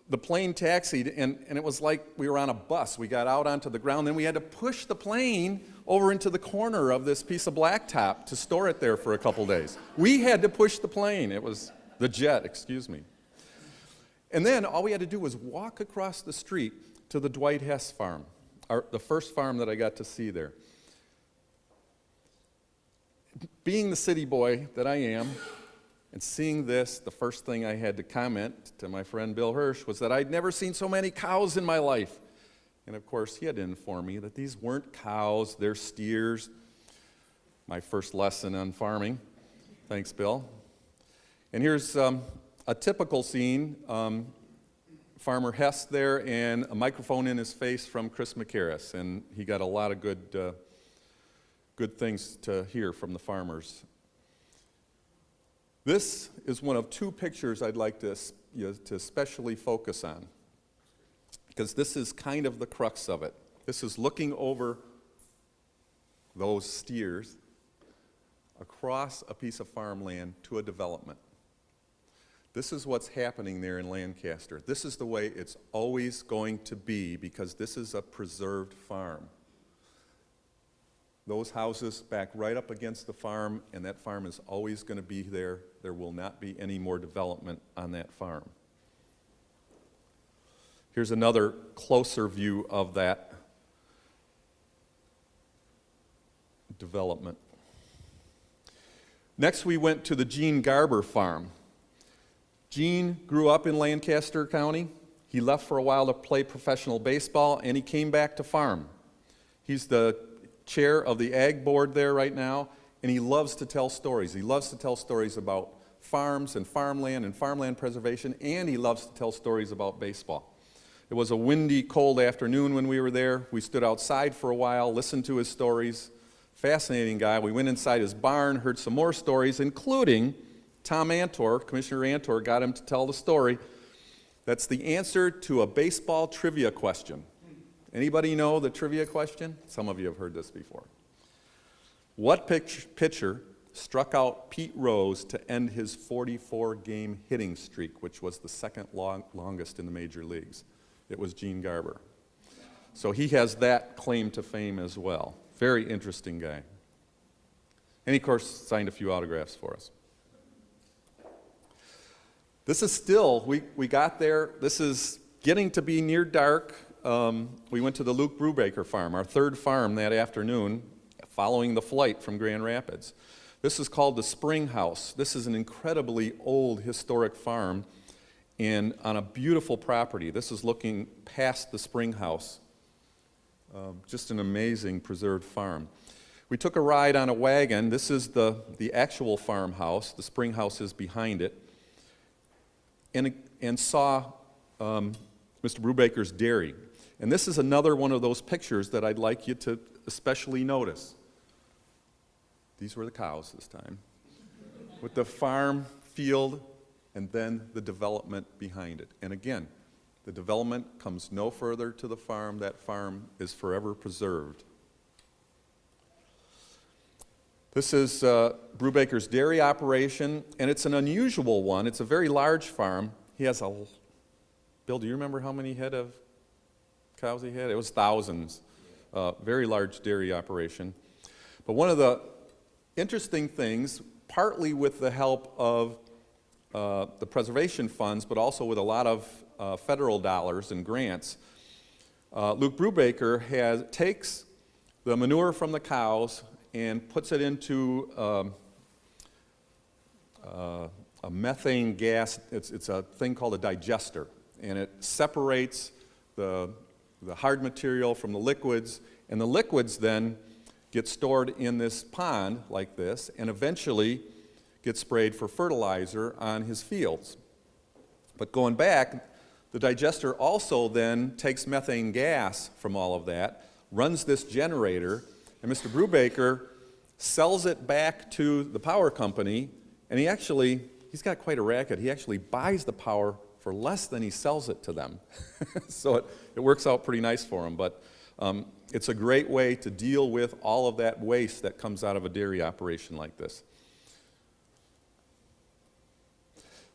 The plane taxied, and it was like we were on a bus. We got out onto the ground, then we had to push the plane over into the corner of this piece of blacktop to store it there for a couple days. We had to push the plane. It was the jet, excuse me. And then all we had to do was walk across the street to the Dwight Hess farm, the first farm that I got to see there. Being the city boy that I am, and seeing this, the first thing I had to comment to my friend Bill Hirsch was that I'd never seen so many cows in my life. And of course, he had to inform me that these weren't cows, they're steers. My first lesson on farming. Thanks, Bill. And here's a typical scene. Farmer Hess there, and a microphone in his face from Chris McCarris. And he got a lot of good things to hear from the farmers. This is one of 2 pictures I'd like to especially focus on, because this is kind of the crux of it. This is looking over those steers across a piece of farmland to a development. This is what's happening there in Lancaster. This is the way it's always going to be because this is a preserved farm. Those houses back right up against the farm, and that farm is always going to be there. There will not be any more development on that farm. Here's another closer view of that development. Next, we went to the Gene Garber farm. Gene grew up in Lancaster County. He left for a while to play professional baseball, and he came back to farm. He's the chair of the Ag Board there right now, and he loves to tell stories. He loves to tell stories about farms and farmland preservation, and he loves to tell stories about baseball. It was a windy, cold afternoon when we were there. We stood outside for a while, listened to his stories. Fascinating guy. We went inside his barn, heard some more stories, including Tom Antor, Commissioner Antor, got him to tell the story. That's the answer to a baseball trivia question. Anybody know the trivia question? Some of you have heard this before. What pitcher struck out Pete Rose to end his 44-game hitting streak, which was the second longest in the major leagues? It was Gene Garber. So he has that claim to fame as well. Very interesting guy. And he, of course, signed a few autographs for us. This is still, we got there, this is getting to be near dark. We went to the Luke Brubaker farm, our 3rd farm that afternoon, following the flight from Grand Rapids. This is called the Spring House. This is an incredibly old historic farm and on a beautiful property. This is looking past the Spring House. Just an amazing preserved farm. We took a ride on a wagon. This is the actual farmhouse. The Spring House is behind it. And saw Mr. Brubaker's dairy. And this is another one of those pictures that I'd like you to especially notice. These were the cows this time, with the farm, field, and then the development behind it. And again, the development comes no further to the farm. That farm is forever preserved. This is Brubaker's dairy operation, and it's an unusual one. It's a very large farm. He has a, Bill, do you remember how many head of cows he had? It was thousands. Very large dairy operation. But one of the interesting things, partly with the help of the preservation funds, but also with a lot of federal dollars and grants, Luke Brubaker takes the manure from the cows and puts it into a methane gas. It's a thing called a digester, and it separates the hard material from the liquids, and the liquids then get stored in this pond like this, and eventually get sprayed for fertilizer on his fields. But going back, the digester also then takes methane gas from all of that, runs this generator, and Mr. Brubaker sells it back to the power company, and he's got quite a racket. He actually buys the power for less than he sells it to them. So it works out pretty nice for him, but it's a great way to deal with all of that waste that comes out of a dairy operation like this.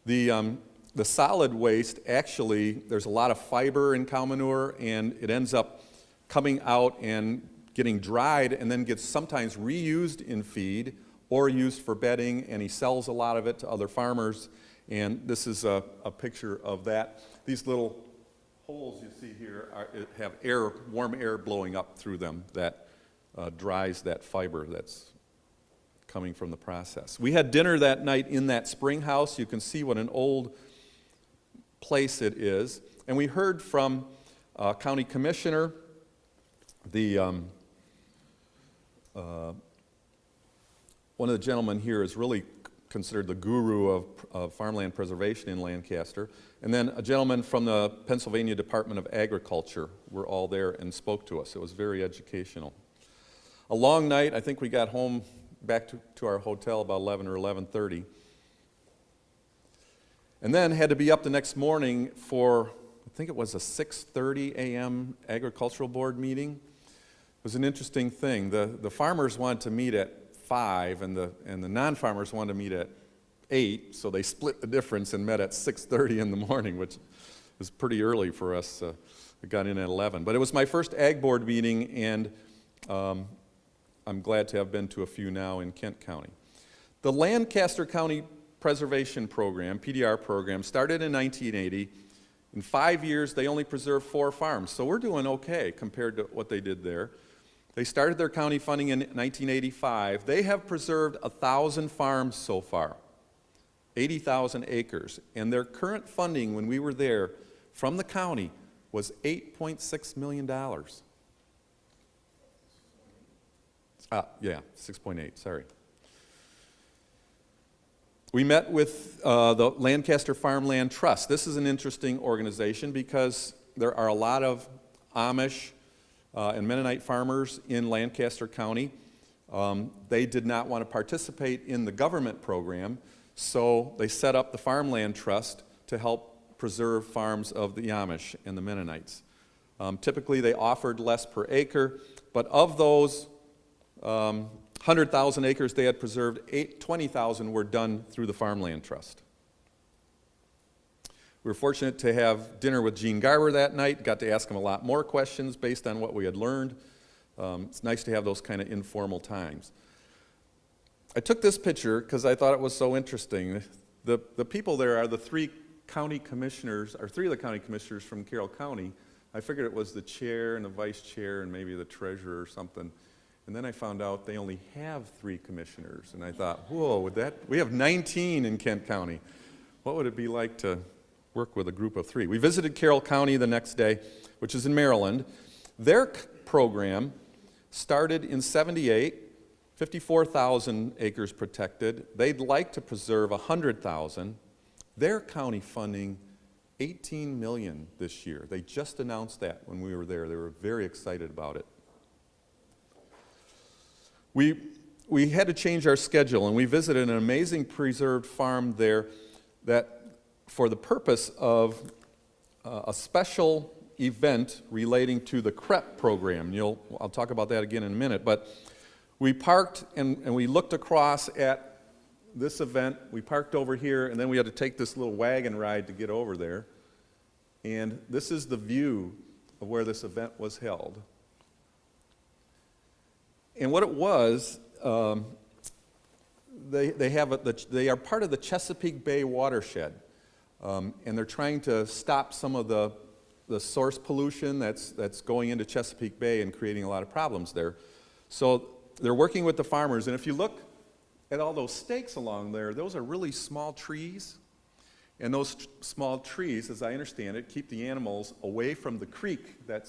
The solid waste, actually, there's a lot of fiber in cow manure, and it ends up coming out and getting dried and then gets sometimes reused in feed or used for bedding, and he sells a lot of it to other farmers. And this is a picture of that. These little holes you see here have air, warm air blowing up through them that dries that fiber that's coming from the process. We had dinner that night in that spring house. You can see what an old place it is. And we heard from County Commissioner, one of the gentlemen here is really considered the guru of farmland preservation in Lancaster. And then a gentleman from the Pennsylvania Department of Agriculture were all there and spoke to us. It was very educational. A long night. I think we got home back to our hotel about 11 or 11:30. And then had to be up the next morning for, I think it was a 6:30 a.m. agricultural board meeting. It was an interesting thing. The farmers wanted to meet at 5, and the non-farmers wanted to meet at 8, so they split the difference and met at 6:30 in the morning, which was pretty early for us. I got in at 11. But it was my first ag board meeting, and I'm glad to have been to a few now in Kent County. The Lancaster County Preservation Program, PDR program, started in 1980. In 5 years, they only preserved 4 farms, so we're doing okay compared to what they did there. They started their county funding in 1985. They have preserved 1,000 farms so far, 80,000 acres, and their current funding when we were there from the county was $8.6 million. Yeah, 6.8, sorry. We met with the Lancaster Farmland Trust. This is an interesting organization because there are a lot of Amish and Mennonite farmers in Lancaster County. They did not want to participate in the government program, so they set up the Farmland Trust to help preserve farms of the Amish and the Mennonites. Typically, they offered less per acre, but of those 100,000 acres they had preserved, 20,000 were done through the Farmland Trust. We were fortunate to have dinner with Gene Garber that night, got to ask him a lot more questions based on what we had learned. It's nice to have those kind of informal times. I took this picture because I thought it was so interesting. The people there are the 3 county commissioners, or 3 of the county commissioners from Carroll County. I figured it was the chair and the vice chair and maybe the treasurer or something. And then I found out they only have 3 commissioners. And I thought, whoa, we have 19 in Kent County. What would it be like to work with a group of 3? We visited Carroll County the next day, which is in Maryland. Their program started in '78, 54,000 acres protected. They'd like to preserve 100,000. Their county funding 18 million this year. They just announced that when we were there. They were very excited about it. We had to change our schedule, and we visited an amazing preserved farm there that for the purpose of a special event relating to the CREP program. I'll talk about that again in a minute, but we parked and we looked across at this event. We parked over here, and then we had to take this little wagon ride to get over there. And this is the view of where this event was held. And what it was, they are part of the Chesapeake Bay watershed, and they're trying to stop some of the source pollution that's going into Chesapeake Bay and creating a lot of problems there. So they're working with the farmers, and if you look at all those stakes along there, those are really small trees. And those small trees, as I understand it, keep the animals away from the creek that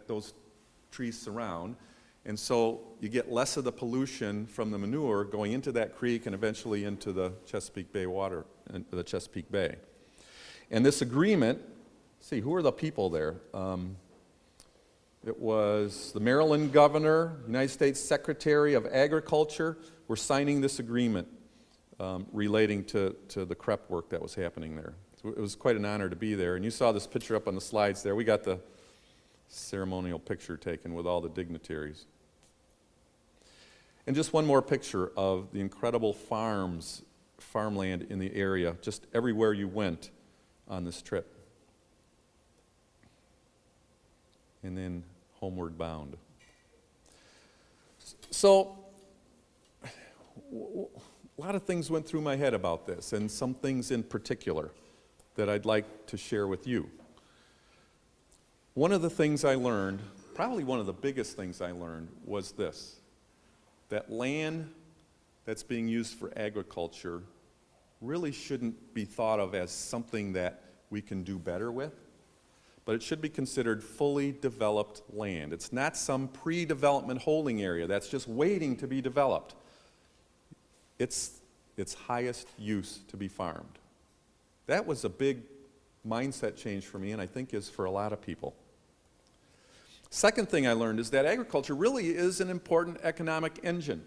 those trees surround. And so you get less of the pollution from the manure going into that creek and eventually into the Chesapeake Bay water, the Chesapeake Bay. And this agreement, see, who are the people there? It was the Maryland governor, United States Secretary of Agriculture, were signing this agreement relating to the CREP work that was happening there. So it was quite an honor to be there. And you saw this picture up on the slides there. We got the ceremonial picture taken with all the dignitaries. And just one more picture of the incredible farmland in the area, just everywhere you went on this trip. And then homeward bound. So, a lot of things went through my head about this, and some things in particular that I'd like to share with you. One of the things I learned, probably one of the biggest things I learned, was this: that land that's being used for agriculture really shouldn't be thought of as something that we can do better with, but it should be considered fully developed land. It's not some pre-development holding area that's just waiting to be developed. It's its highest use to be farmed. That was a big mindset change for me, and I think is for a lot of people. Second thing I learned is that agriculture really is an important economic engine.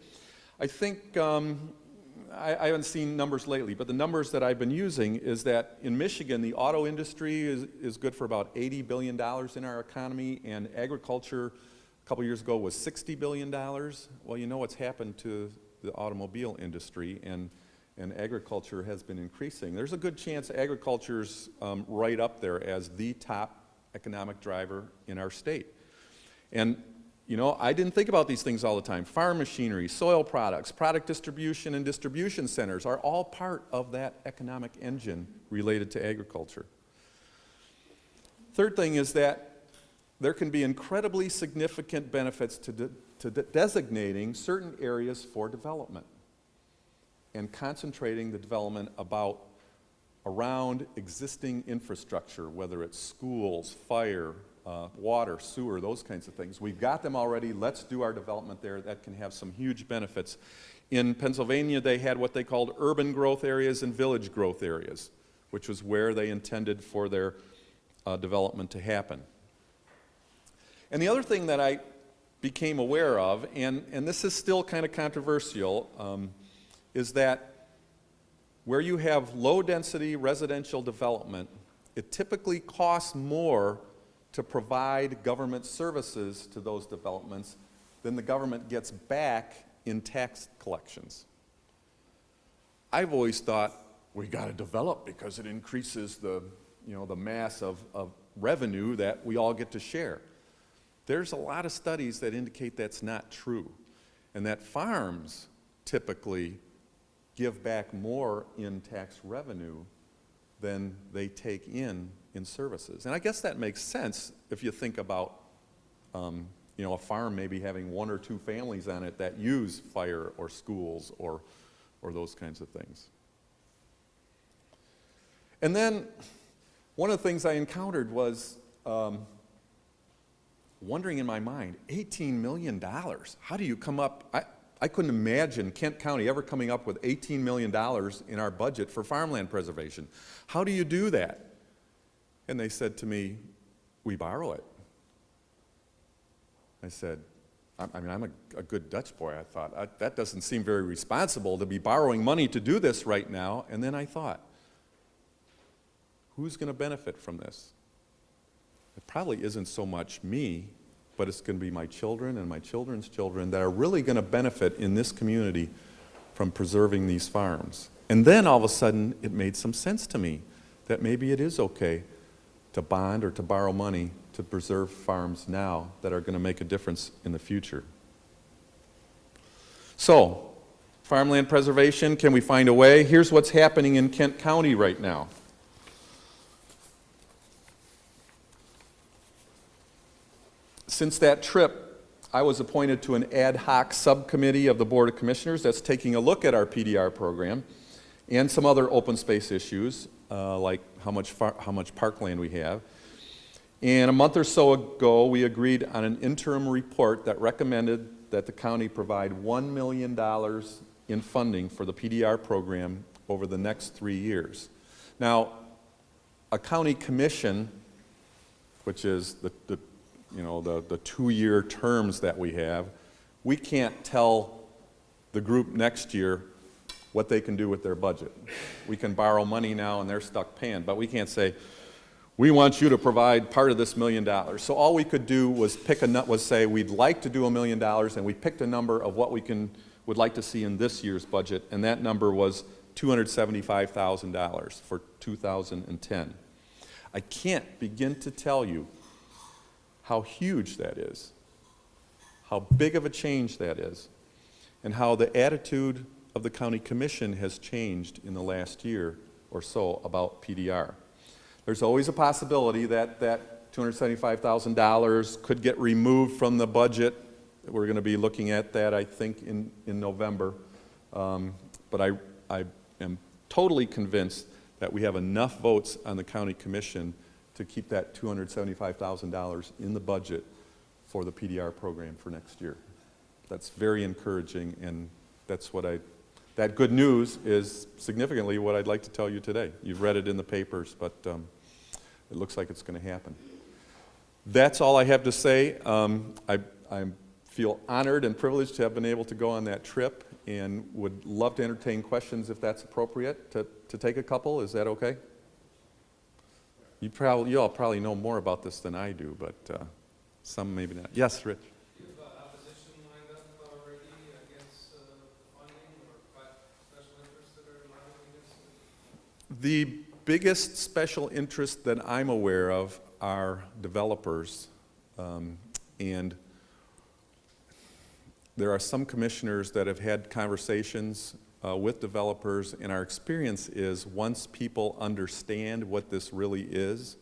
I think, I haven't seen numbers lately, but the numbers that I've been using is that in Michigan, the auto industry is good for about $80 billion in our economy, and agriculture a couple years ago was $60 billion. Well, you know what's happened to the automobile industry, and agriculture has been increasing. There's a good chance agriculture's right up there as the top economic driver in our state. And, you know, I didn't think about these things all the time. Farm machinery, soil products, product distribution, and distribution centers are all part of that economic engine related to agriculture. Third thing is that there can be incredibly significant benefits to designating certain areas for development and concentrating the development around existing infrastructure, whether it's schools, fire, water, sewer, those kinds of things. We've got them already. Let's do our development there. That can have some huge benefits. In Pennsylvania, they had what they called urban growth areas and village growth areas, which was where they intended for their development to happen. And the other thing that I became aware of, and this is still kind of controversial, is that where you have low-density residential development, it typically costs more to provide government services to those developments than the government gets back in tax collections. I've always thought we got to develop because it increases the mass of revenue that we all get to share. There's a lot of studies that indicate that's not true, and that farms typically give back more in tax revenue than they take in services. And I guess that makes sense if you think about a farm maybe having one or two families on it that use fire or schools or those kinds of things. And then one of the things I encountered was wondering in my mind, $18 million, how do you come up? I couldn't imagine Kent County ever coming up with $18 million in our budget for farmland preservation. How do you do that? And they said to me, we borrow it. I said, I'm a good Dutch boy, I thought. That doesn't seem very responsible to be borrowing money to do this right now. And then I thought, who's going to benefit from this? It probably isn't so much me, but it's going to be my children and my children's children that are really going to benefit in this community from preserving these farms. And then all of a sudden, it made some sense to me that maybe it is okay to bond or to borrow money to preserve farms now that are going to make a difference in the future. So, farmland preservation, can we find a way? Here's what's happening in Kent County right now. Since that trip, I was appointed to an ad hoc subcommittee of the Board of Commissioners that's taking a look at our PDR program and some other open space issues, like how much parkland we have. And a month or so ago, we agreed on an interim report that recommended that the county provide $1 million in funding for the PDR program over the next 3 years. Now, a county commission, which is the 2-year terms that we have, we can't tell the group next year what they can do with their budget. We can borrow money now and they're stuck paying, but we can't say, we want you to provide part of this $1 million. So all we could do was say we'd like to do $1 million, and we picked a number of what we would like to see in this year's budget, and that number was $275,000 for 2010. I can't begin to tell you how huge that is, how big of a change that is, and how the attitude of the county commission has changed in the last year or so about PDR. There's always a possibility that that $275,000 could get removed from the budget. We're going to be looking at that, I think, in November. But I am totally convinced that we have enough votes on the county commission to keep that $275,000 in the budget for the PDR program for next year. That's very encouraging, and that's that good news is significantly what I'd like to tell you today. You've read it in the papers, but it looks like it's going to happen. That's all I have to say. I feel honored and privileged to have been able to go on that trip, and would love to entertain questions if that's appropriate, to take a couple. Is that okay? You all probably know more about this than I do, but some maybe not. Yes, Rich? Do you have opposition lined up already against funding or special interests that are lobbying against it? The biggest special interest that I'm aware of are developers, and there are some commissioners that have had conversations with developers, and our experience is once people understand what this really is,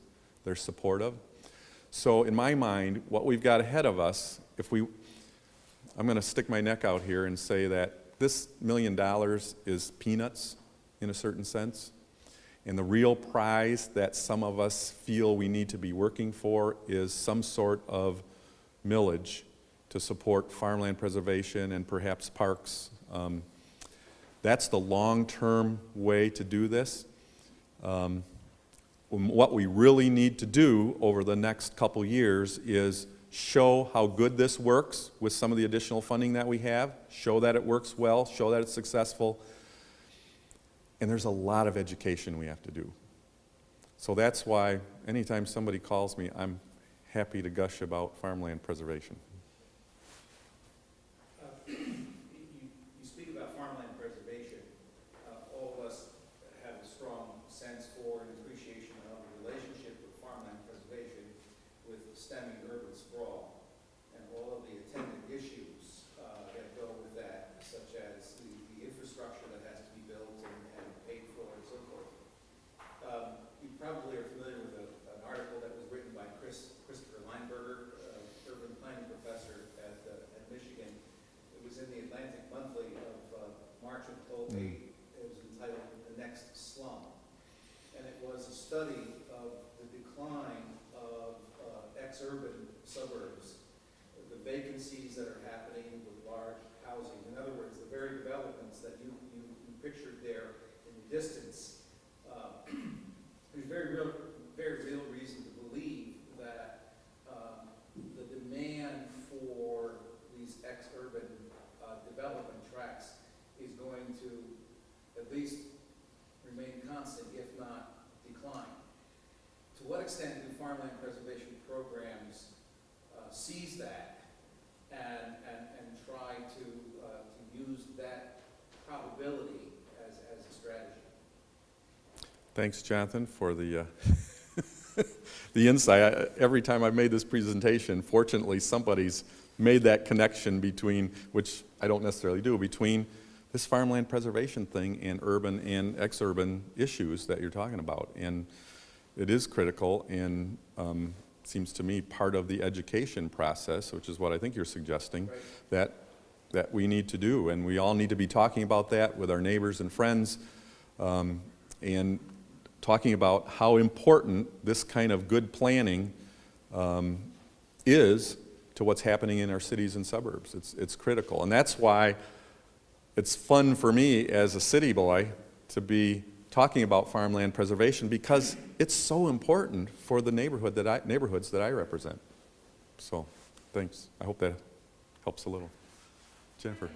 they're supportive. So in my mind, what we've got ahead of us, I'm going to stick my neck out here and say that this $1 million is peanuts in a certain sense, and the real prize that some of us feel we need to be working for is some sort of millage to support farmland preservation and perhaps parks. That's the long-term way to do this. What we really need to do over the next couple years is show how good this works with some of the additional funding that we have, show that it works well, show that it's successful, and there's a lot of education we have to do. So that's why anytime somebody calls me, I'm happy to gush about farmland preservation. You speak about farmland preservation. All of us have a strong sense for and appreciation of the relationship of farmland preservation with stemming urban sprawl and all of the attendant issues that go with that, such as the infrastructure that has to be built and paid for and so forth. You probably are familiar with an article that was written by Christopher Lineberger, urban planning professor at Michigan. It was in the Atlantic Monthly of March of 2008. It was entitled "The Next Slum," and it was a study of the decline of ex-urban suburbs, the vacancies that are happening with large housing. In other words, the very developments that you pictured there in the distance. There's very real at least remain constant, if not decline. To what extent do farmland preservation programs seize that and try to use that probability as a strategy? Thanks, Jonathan, for the the insight. Every time I've made this presentation, fortunately, somebody's made that connection between, which I don't necessarily do, between this farmland preservation thing and urban and exurban issues that you're talking about. And it is critical and seems to me part of the education process, which is what I think you're suggesting, Right. that we need to do. And we all need to be talking about that with our neighbors and friends, and talking about how important this kind of good planning is to what's happening in our cities and suburbs. It's critical. And that's why it's fun for me as a city boy to be talking about farmland preservation, because it's so important for the neighborhoods that I represent. So, thanks. I hope that helps a little. Jennifer.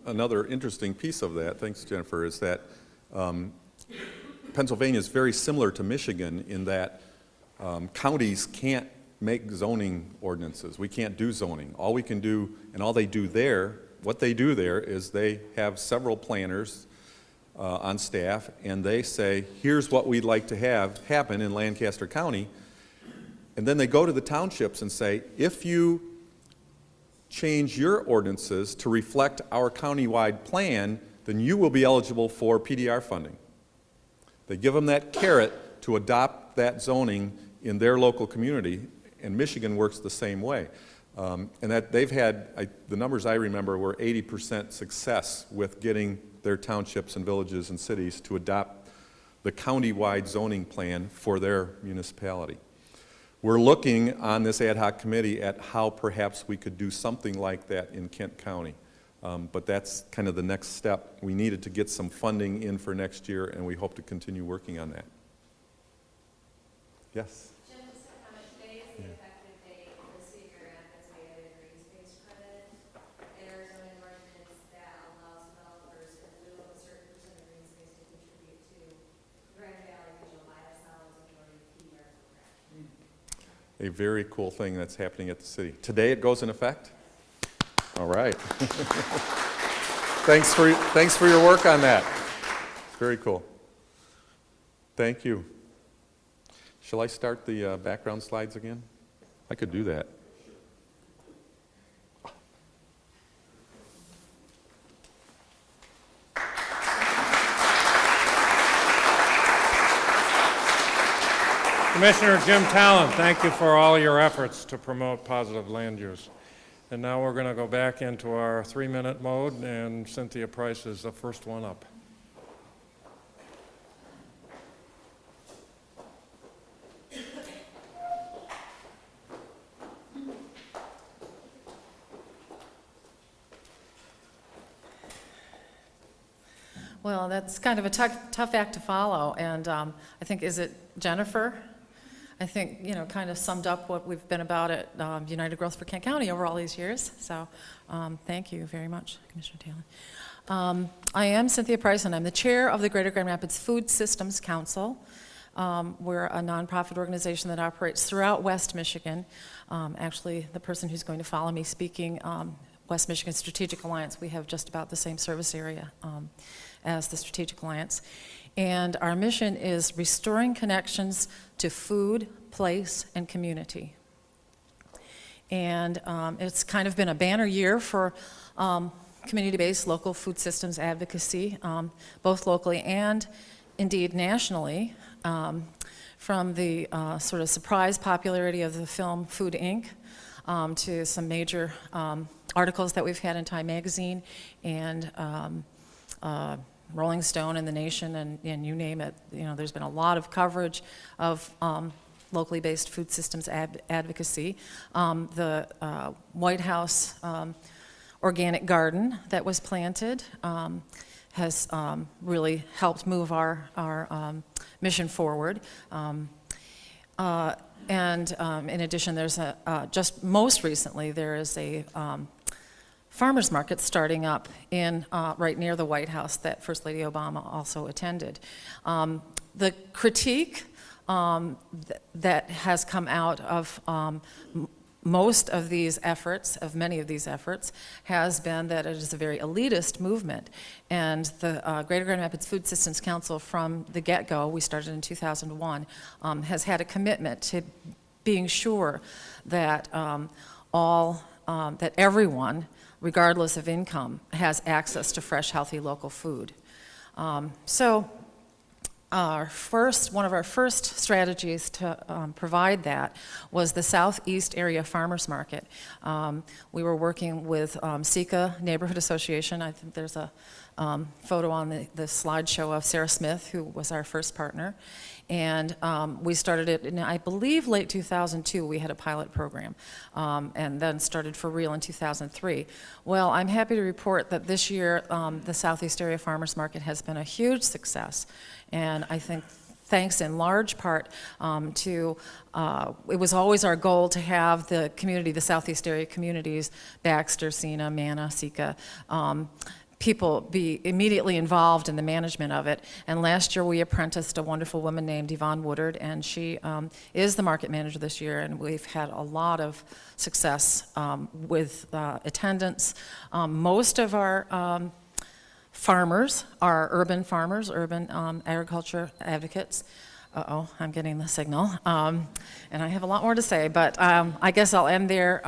Another interesting piece of that, thanks Jennifer, is that Pennsylvania is very similar to Michigan in that counties can't make zoning ordinances. We can't do zoning. All we can do, and all they do there, what they do there is they have several planners on staff, and they say, here's what we'd like to have happen in Lancaster County. And then they go to the townships and say, if you change your ordinances to reflect our countywide plan, then you will be eligible for PDR funding. They give them that carrot to adopt that zoning in their local community, and Michigan works the same way. And that they've had, the numbers I remember were 80% success with getting their townships and villages and cities to adopt the countywide zoning plan for their municipality. We're looking on this ad hoc committee at how perhaps we could do something like that in Kent County. But that's kind of the next step. We needed to get some funding in for next year, and we hope to continue working on that. Yes? Jim, how much today is the effective date for the city grant that's made a green space credit? And there's an ordinance that allows developers in lieu of a certain percent of green space to contribute to Grand Valley Regional Biosolids Authority PDR program. A very cool thing that's happening at the city. Today it goes in effect? All right. Thanks for your work on that. Very cool. Thank you. Shall I start the background slides again? I could do that. Commissioner Jim Talon, thank you for all your efforts to promote positive land use. And now we're going to go back into our 3-minute mode, and Cynthia Price is the first one up. Well, that's kind of a tough act to follow, and I think, is it Jennifer? I think, kind of summed up what we've been about at United Growth for Kent County over all these years, so thank you very much, Commissioner Taylor. I am Cynthia Price, and I'm the chair of the Greater Grand Rapids Food Systems Council. We're a nonprofit organization that operates throughout West Michigan. Actually, the person who's going to follow me speaking, West Michigan Strategic Alliance, we have just about the same service area as the Strategic Alliance. And our mission is restoring connections to food, place, and community. And it's kind of been a banner year for community-based local food systems advocacy, both locally and indeed nationally, from the sort of surprise popularity of the film Food Inc. To some major articles that we've had in Time Magazine and Rolling Stone and The Nation, and you name it. There's been a lot of coverage of locally based food systems advocacy. The White House organic garden that was planted has really helped move our mission forward. And in addition, there's just most recently, there is a farmers market starting up in right near the White House that First Lady Obama also attended. The critique that has come out of most of these efforts, of many of these efforts, has been that it is a very elitist movement. And the Greater Grand Rapids Food Systems Council, from the get-go, we started in 2001, has had a commitment to being sure that that everyone, regardless of income, has access to fresh, healthy, local food. So one of our first strategies to provide that was the Southeast Area Farmers Market. We were working with Sika Neighborhood Association. I think there's a photo on the slideshow of Sarah Smith, who was our first partner. And we started it in, I believe, late 2002. We had a pilot program, and then started for real in 2003. Well, I'm happy to report that this year the Southeast Area Farmers Market has been a huge success, and I think thanks in large part to, it was always our goal to have the community, the Southeast Area communities, Baxter, Sena, Manna, Sika, people be immediately involved in the management of it. And last year we apprenticed a wonderful woman named Yvonne Woodard, and she is the market manager this year, and we've had a lot of success with attendance. Most of our farmers are urban farmers, urban agriculture advocates. Uh-oh, I'm getting the signal. And I have a lot more to say, but I guess I'll end there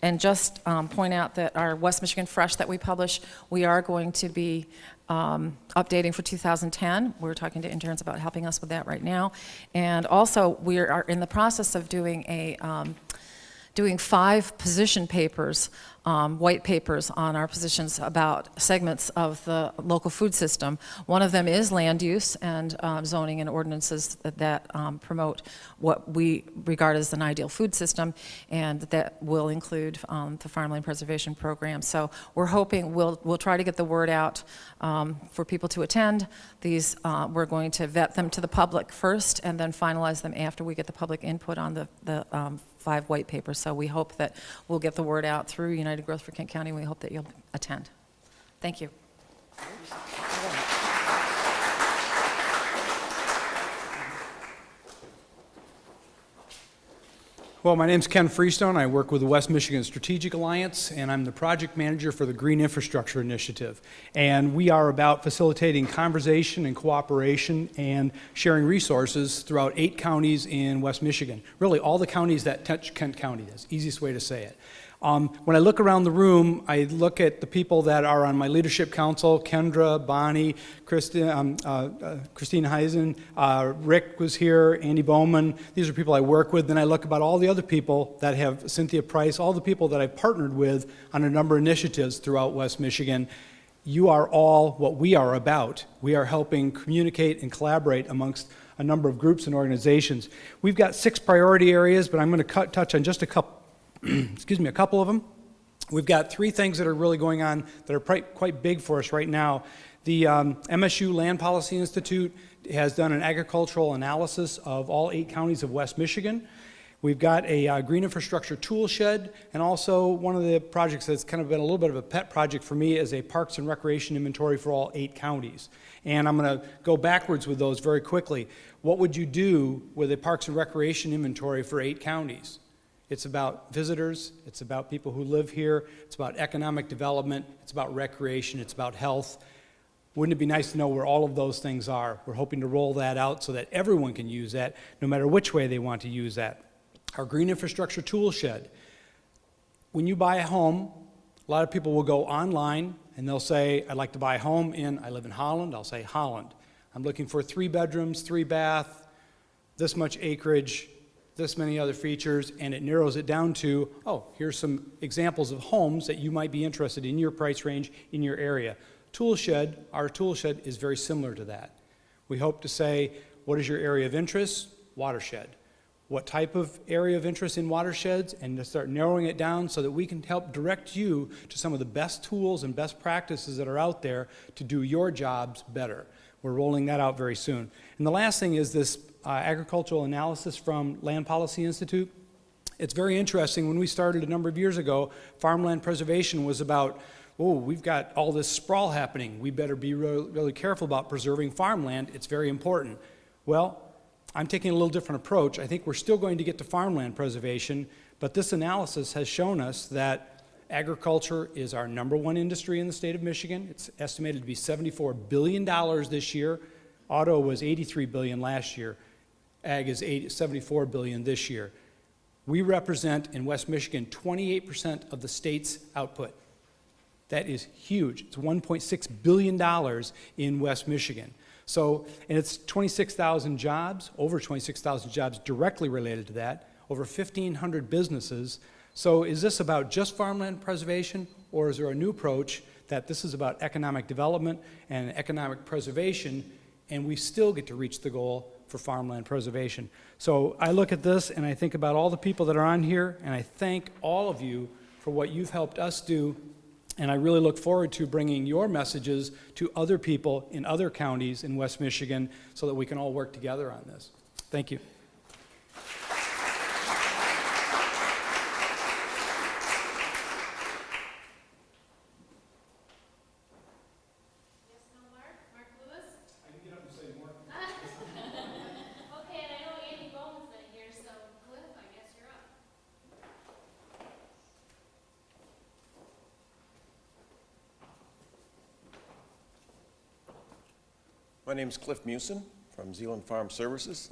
and just point out that our West Michigan Fresh that we publish, we are going to be updating for 2010. We're talking to interns about helping us with that right now. And also, we are in the process of doing doing 5 position papers, white papers on our positions about segments of the local food system. One of them is land use and zoning and ordinances that promote what we regard as an ideal food system, and that will include the Farmland Preservation Program. So we're hoping we'll try to get the word out for people to attend. These, we're going to vet them to the public first and then finalize them after we get the public input on the 5 white papers. So we hope that we'll get the word out through United Growth for Kent County. We hope that you'll attend. Thank you. Well, my name's Ken Freestone. I work with the West Michigan Strategic Alliance, and I'm the project manager for the Green Infrastructure Initiative. And we are about facilitating conversation and cooperation and sharing resources throughout 8 counties in West Michigan. Really, all the counties that touch Kent County. That's the easiest way to say it. When I look around the room, I look at the people that are on my leadership council: Kendra, Bonnie, Christine Heisen, Rick was here, Andy Bowman. These are people I work with. Then I look about all the other people that have Cynthia Price, all the people that I've partnered with on a number of initiatives throughout West Michigan. You are all what we are about. We are helping communicate and collaborate amongst a number of groups and organizations. We've got 6 priority areas, but I'm going to touch on just a couple. Excuse me, a couple of them. We've got 3 things that are really going on that are quite big for us right now. The MSU Land Policy Institute has done an agricultural analysis of all 8 counties of West Michigan. We've got a green infrastructure tool shed, and also one of the projects that's kind of been a little bit of a pet project for me is a parks and recreation inventory for all 8 counties. And I'm going to go backwards with those very quickly. What would you do with a parks and recreation inventory for 8 counties? It's about visitors, it's about people who live here, it's about economic development, it's about recreation, it's about health. Wouldn't it be nice to know where all of those things are? We're hoping to roll that out so that everyone can use that, no matter which way they want to use that. Our green infrastructure tool shed. When you buy a home, a lot of people will go online and they'll say, I'd like to buy a home I live in Holland, I'll say Holland. I'm looking for 3 bedrooms, 3 bath, this much acreage, this many other features, and it narrows it down to, oh, here's some examples of homes that you might be interested in your price range, in your area. Tool shed, our tool shed is very similar to that. We hope to say, what is your area of interest? Watershed. What type of area of interest in watersheds, and to start narrowing it down so that we can help direct you to some of the best tools and best practices that are out there to do your jobs better. We're rolling that out very soon. And the last thing is this agricultural analysis from Land Policy Institute. It's very interesting. When we started a number of years ago, farmland preservation was about, oh, we've got all this sprawl happening. We better be really careful about preserving farmland. It's very important. Well, I'm taking a little different approach. I think we're still going to get to farmland preservation, but this analysis has shown us that agriculture is our #1 industry in the state of Michigan. It's estimated to be $74 billion this year. Auto was $83 billion last year. Ag is $74 billion this year. We represent in West Michigan 28% of the state's output. That is huge. It's $1.6 billion in West Michigan. So, and it's 26,000 jobs, over 26,000 jobs directly related to that, over 1,500 businesses. So is this about just farmland preservation, or is there a new approach that this is about economic development and economic preservation, and we still get to reach the goal for farmland preservation? So I look at this and I think about all the people that are on here, and I thank all of you for what you've helped us do. And I really look forward to bringing your messages to other people in other counties in West Michigan so that we can all work together on this. Thank you. Mark Lewis? I can get up and say more. Okay, and I know Andy Bowman's not here, so Cliff, I guess you're up. My name is Cliff Mewson from Zealand Farm Services.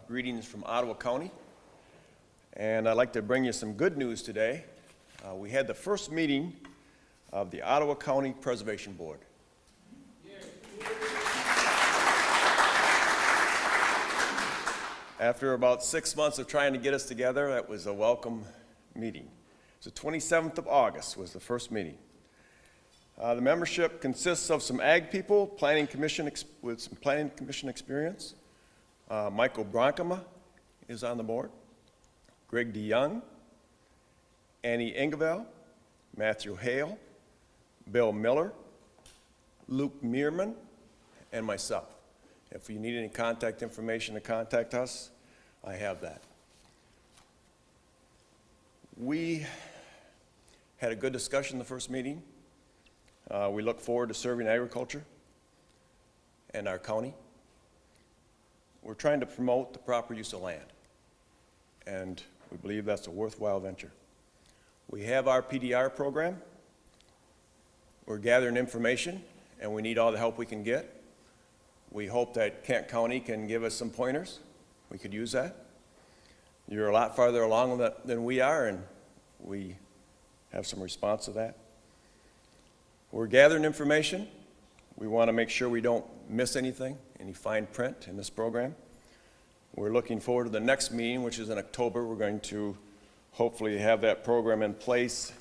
Greetings from Ottawa County. And I'd like to bring you some good news today. We had the first meeting of the Ottawa County Preservation Board. After about 6 months of trying to get us together, that was a welcome meeting. So 27th of August was the first meeting. The membership consists of some ag people, with some planning commission experience. Michael Bronkema is on the board. Greg DeYoung, Annie Engevall, Matthew Hale, Bill Miller, Luke Meerman, and myself. If you need any contact information to contact us, I have that. We had a good discussion the first meeting. We look forward to serving agriculture and our county. We're trying to promote the proper use of land, and we believe that's a worthwhile venture. We have our PDR program. We're gathering information, and we need all the help we can get. We hope that Kent County can give us some pointers. We could use that. You're a lot farther along than we are, and we have some response to that. We're gathering information. We want to make sure we don't miss anything, any fine print in this program. We're looking forward to the next meeting, which is in October. We're going to hopefully have that program in place,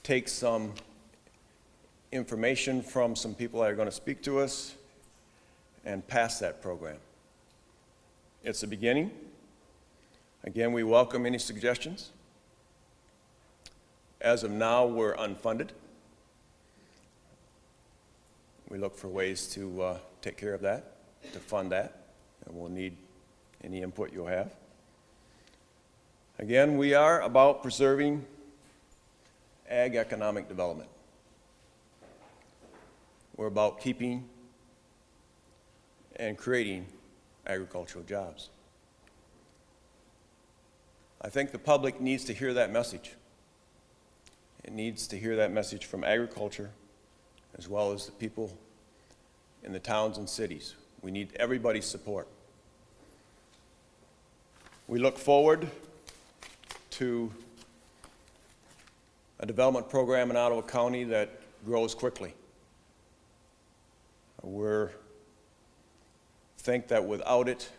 take some information from some people that are going to speak to us, and pass that program. It's a beginning. Again, we welcome any suggestions. As of now, we're unfunded. we look for ways to take care of that, to fund that, and we'll need any input you'll have. Again, we are about preserving ag economic development. We're about keeping and creating agricultural jobs. I think the public needs to hear that message. It needs to hear that message from agriculture as well as the people in the towns and cities. We need everybody's support. We look forward to a development program in Ottawa County that grows quickly. We think that without it,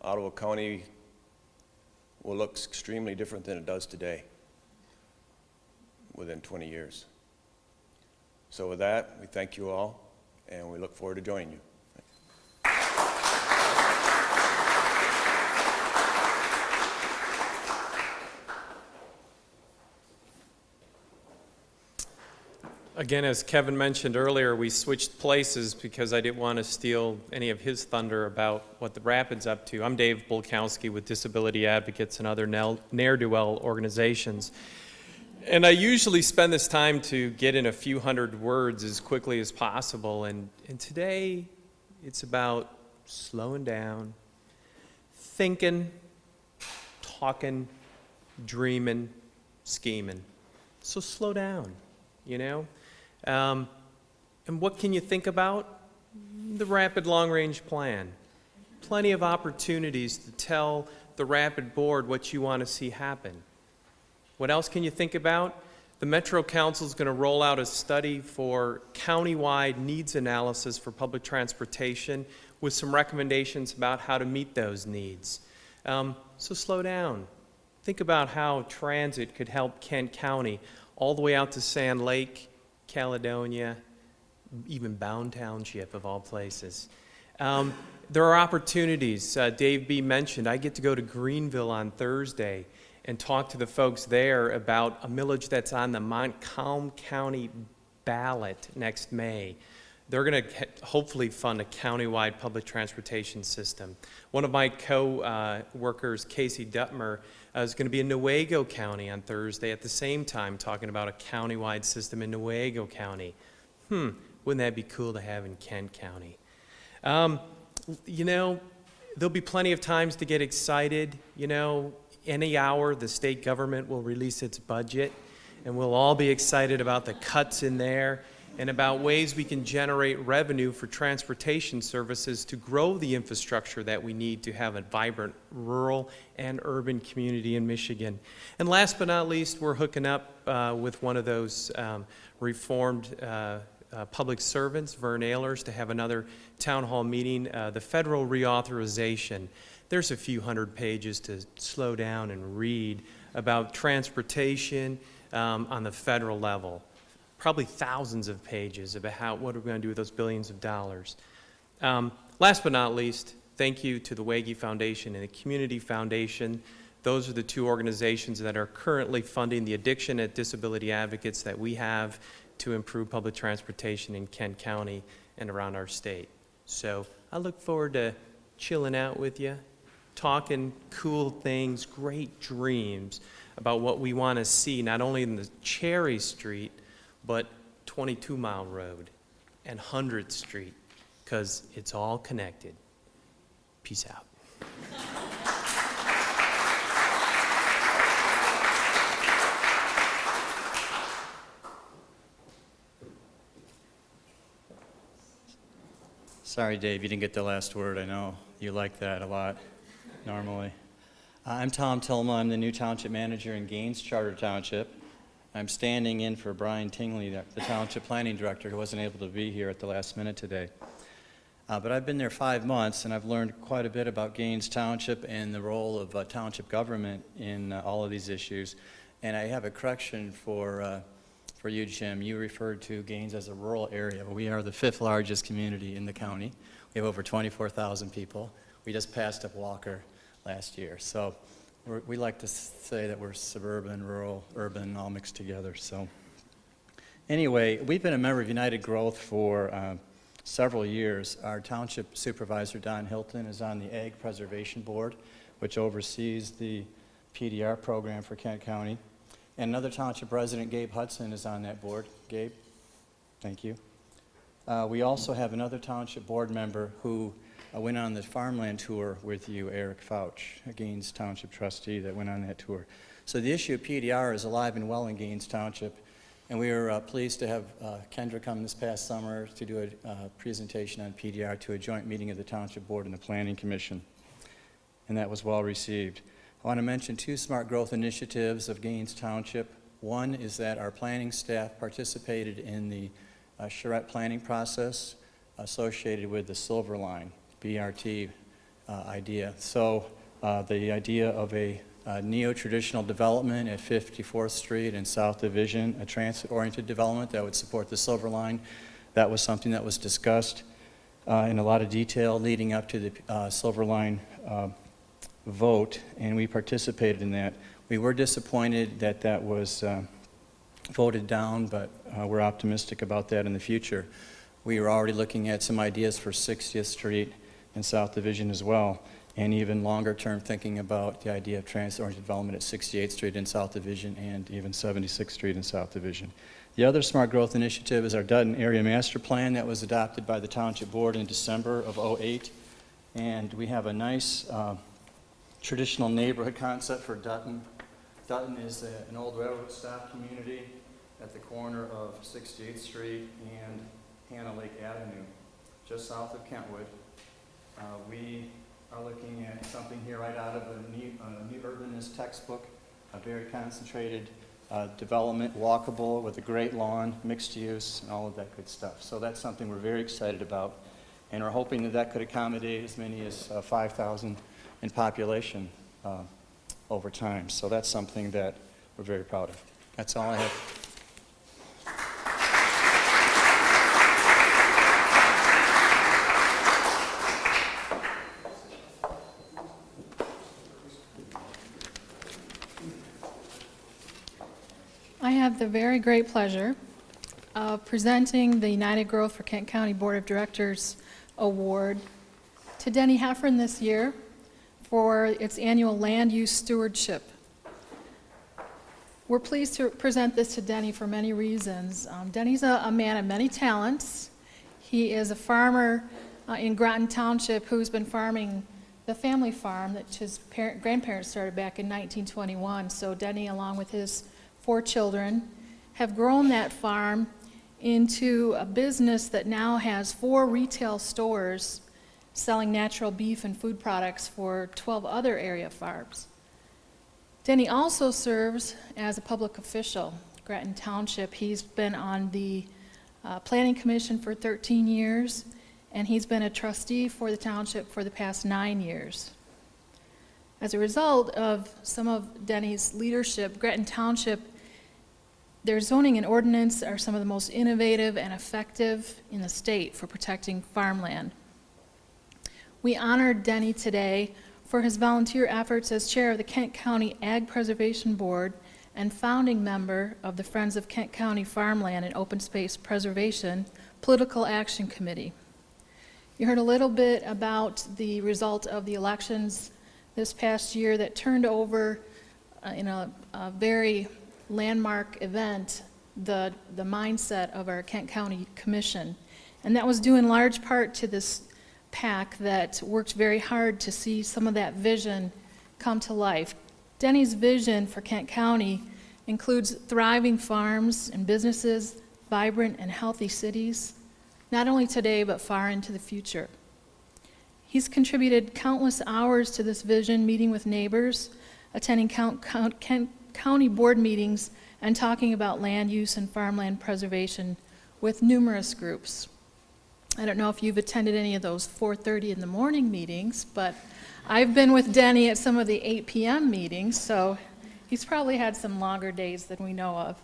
Ottawa County will look extremely different than it does today within 20 years. So with that, we thank you all, and we look forward to joining you. Again, as Kevin mentioned earlier, we switched places because I didn't want to steal any of his thunder about what the Rapid's up to. I'm Dave Bulkowski with Disability Advocates and other ne'er-do-well organizations. And I usually spend this time to get in a few hundred words as quickly as possible. And today, it's about slowing down, thinking, talking, dreaming, scheming. So slow down, you know? And what can you think about? The Rapid Long Range Plan. Plenty of opportunities to tell the Rapid Board what you want to see happen. What else can you think about? The Metro Council is going to roll out a study for countywide needs analysis for public transportation with some recommendations about how to meet those needs. So slow down. Think about how transit could help Kent County all the way out to Sand Lake, Caledonia, even Bound Township of all places. There are opportunities. Dave B. mentioned I get to go to Greenville on Thursday and talk to the folks there about a millage that's on the Montcalm County ballot next May. They're going to hopefully fund a countywide public transportation system. One of my co-workers, Casey Duttmer, is going to be in Newaygo County on Thursday at the same time talking about a countywide system in Newaygo County. Wouldn't that be cool to have in Kent County? You know, there'll be plenty of times to get excited. You know, any hour the state government will release its budget, and we'll all be excited about the cuts in there and about ways we can generate revenue for transportation services to grow the infrastructure that we need to have a vibrant rural and urban community in Michigan. And last but not least, we're hooking up with one of those reformed public servants, Vern Ehlers, to have another town hall meeting, the federal reauthorization. There's a few hundred pages to slow down and read about transportation on the federal level. Probably thousands of pages about what are we going to do with those billions of dollars. Last but not least, thank you to the Wege Foundation and the Community Foundation. Those are the two organizations that are currently funding the addiction and disability advocates that we have to improve public transportation in Kent County and around our state. So I look forward to chilling out with you, talking cool things, great dreams about what we want to see, not only in the Cherry Street, but 22 Mile Road and 100th Street, because it's all connected. Peace out. Sorry, Dave, you didn't get the last word. I know you like that a lot, normally. I'm Tom Tilma. I'm the new township manager in Gaines Charter Township. I'm standing in for Brian Tingley, the township planning director, who wasn't able to be here at the last minute today. But I've been there 5 months, and I've learned quite a bit about Gaines Township and the role of township government in all of these issues. And I have a correction for you, Jim. You referred to Gaines as a rural area. Well, we are the 5th largest community in the county. We have over 24,000 people. We just passed up Walker last year. So we like to say that we're suburban, rural, urban, all mixed together. So Anyway, we've been a member of United Growth for several years. Our township supervisor, Don Hilton, is on the Ag Preservation Board, which oversees the PDR program for Kent County. And another township resident, Gabe Hudson, is on that board. Gabe, thank you. We also have another township board member who went on the farmland tour with you, Eric Fouch, a Gaines Township trustee that went on that tour. So the issue of PDR is alive and well in Gaines Township, and we were pleased to have Kendra come this past summer to do a presentation on PDR to a joint meeting of the Township Board and the Planning Commission, and that was well received. I want to mention two smart growth initiatives of Gaines Township. One is that our planning staff participated in the charrette planning process associated with the Silver Line, BRT idea. So the idea of a neo-traditional development at 54th Street and South Division, a transit-oriented development that would support the Silver Line, that was something that was discussed in a lot of detail leading up to the Silver Line vote, and we participated in that. We were disappointed that that was voted down, but we're optimistic about that in the future. We were already looking at some ideas for 60th Street and South Division as well, and even longer term thinking about the idea of transit-oriented development at 68th Street and South Division and even 76th Street and South Division. The other smart growth initiative is our Dutton Area Master Plan that was adopted by the Township Board in December of '08, and we have a nice traditional neighborhood concept for Dutton. Dutton is an old railroad stop community at the corner of 68th Street and Hannah Lake Avenue, just south of Kentwood. We are looking at something here right out of a new urbanist textbook, a very concentrated development, walkable with a great lawn, mixed use, and all of that good stuff. So that's something we're very excited about, and we're hoping that that could accommodate as many as 5,000 in population over time. So that's something that we're very proud of. That's all I have. I have the very great pleasure of presenting the United Growth for Kent County Board of Directors Award to Denny Heffron this year for its annual land use stewardship. We're pleased to present this to Denny for many reasons. Denny's a man of many talents. He is a farmer in Groton Township who's been farming the family farm that his grandparents started back in 1921. So Denny, along with his 4 children, have grown that farm into a business that now has 4 retail stores selling natural beef and food products for 12 other area farms. Denny also serves as a public official, Groton Township. He's been on the Planning Commission for 13 years, and he's been a trustee for the township for the past 9 years. As a result of some of Denny's leadership, Groton Township, their zoning and ordinance are some of the most innovative and effective in the state for protecting farmland. We honored Denny today for his volunteer efforts as chair of the Kent County Ag Preservation Board and founding member of the Friends of Kent County Farmland and Open Space Preservation Political Action Committee. You heard a little bit about the result of the elections this past year that turned over in a very landmark event the mindset of our Kent County Commission. And that was due in large part to this PAC that worked very hard to see some of that vision come to life. Denny's vision for Kent County includes thriving farms and businesses, vibrant and healthy cities, not only today but far into the future. He's contributed countless hours to this vision, meeting with neighbors, attending Kent County board meetings, and talking about land use and farmland preservation with numerous groups. I don't know if you've attended any of those 4:30 in the morning meetings, but I've been with Denny at some of the 8 p.m. meetings, so he's probably had some longer days than we know of.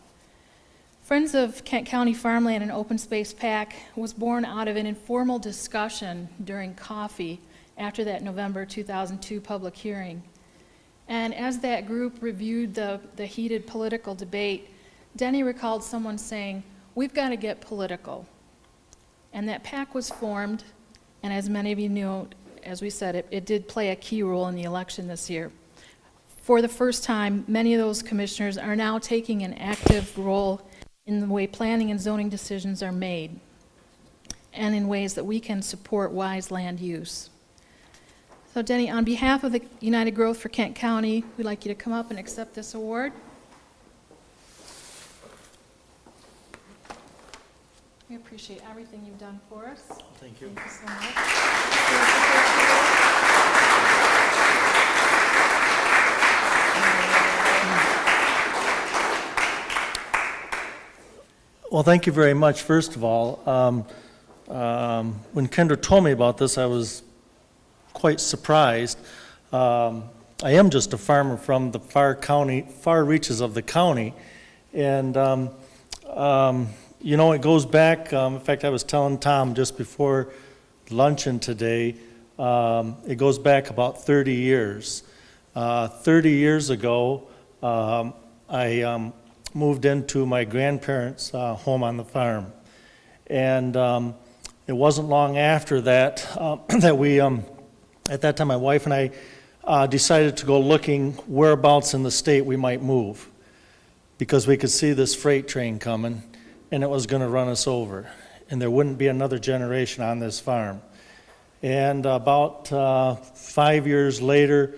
Friends of Kent County Farmland and Open Space PAC was born out of an informal discussion during coffee after that November 2002 public hearing. And as that group reviewed the heated political debate, Denny recalled someone saying, we've got to get political. And that PAC was formed, and as many of you know, as we said, it did play a key role in the election this year. For the first time, many of those commissioners are now taking an active role in the way planning and zoning decisions are made, and in ways that we can support wise land use. So Denny, on behalf of the United Growth for Kent County, we'd like you to come up and accept this award. We appreciate everything you've done for us. Thank you. Thank you so much. Well, thank you very much, first of all. When Kendra told me about this, I was quite surprised. I am just a farmer from the far reaches of the county, and you know, it goes back, in fact, I was telling Tom just before luncheon today, it goes back about 30 years. 30 years ago, I moved into my grandparents' home on the farm. And it wasn't long after that that we, at that time, my wife and I decided to go looking whereabouts in the state we might move, because we could see this freight train coming, and it was going to run us over, and there wouldn't be another generation on this farm. And about 5 years later,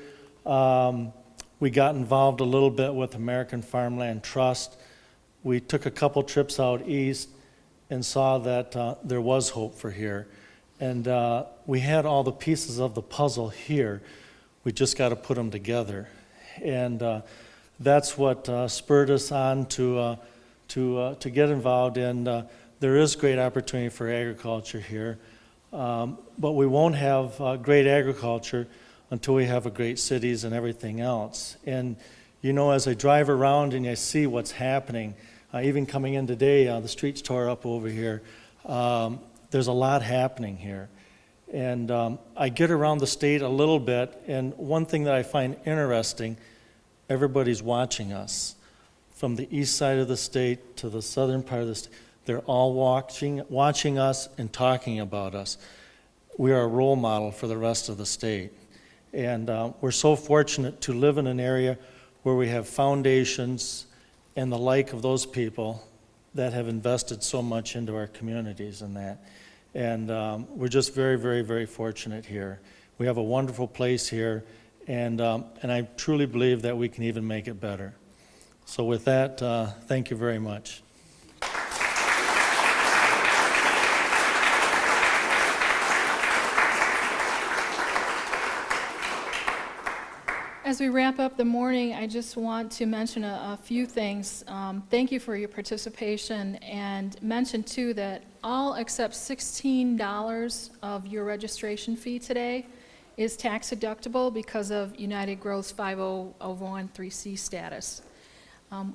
we got involved a little bit with American Farmland Trust. We took a couple trips out east and saw that there was hope for here. And we had all the pieces of the puzzle here. We just got to put them together. And that's what spurred us on to get involved in. There is great opportunity for agriculture here, but we won't have great agriculture until we have a great cities and everything else. And you know, as I drive around and I see what's happening, even coming in today, the streets tore up over here. There's a lot happening here. And I get around the state a little bit, and one thing that I find interesting, everybody's watching us. From the east side of the state to the southern part of the state, they're all watching us and talking about us. We are a role model for the rest of the state. And we're so fortunate to live in an area where we have foundations and the like of those people that have invested so much into our communities and that. And we're just very, very, very fortunate here. We have a wonderful place here, and I truly believe that we can even make it better. So with that, thank you very much. As we wrap up the morning, I just want to mention a few things. Thank you for your participation, and mention too that all except $16 of your registration fee today is tax deductible because of United Growth's 501(c) status.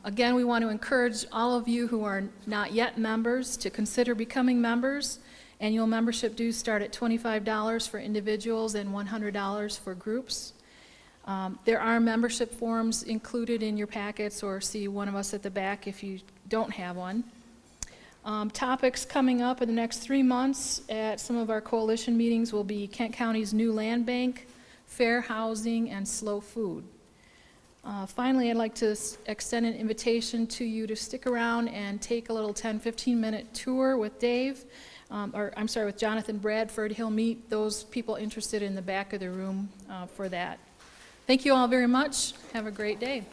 Again, we want to encourage all of you who are not yet members to consider becoming members. Annual membership dues start at $25 for individuals and $100 for groups. There are membership forms included in your packets, or see one of us at the back if you don't have one. Topics coming up in the next 3 months at some of our coalition meetings will be Kent County's new land bank, fair housing, and slow food. Finally, I'd like to extend an invitation to you to stick around and take a little 10-15 minute tour with Dave, with Jonathan Bradford. He'll meet those people interested in the back of the room for that. Thank you all very much. Have a great day.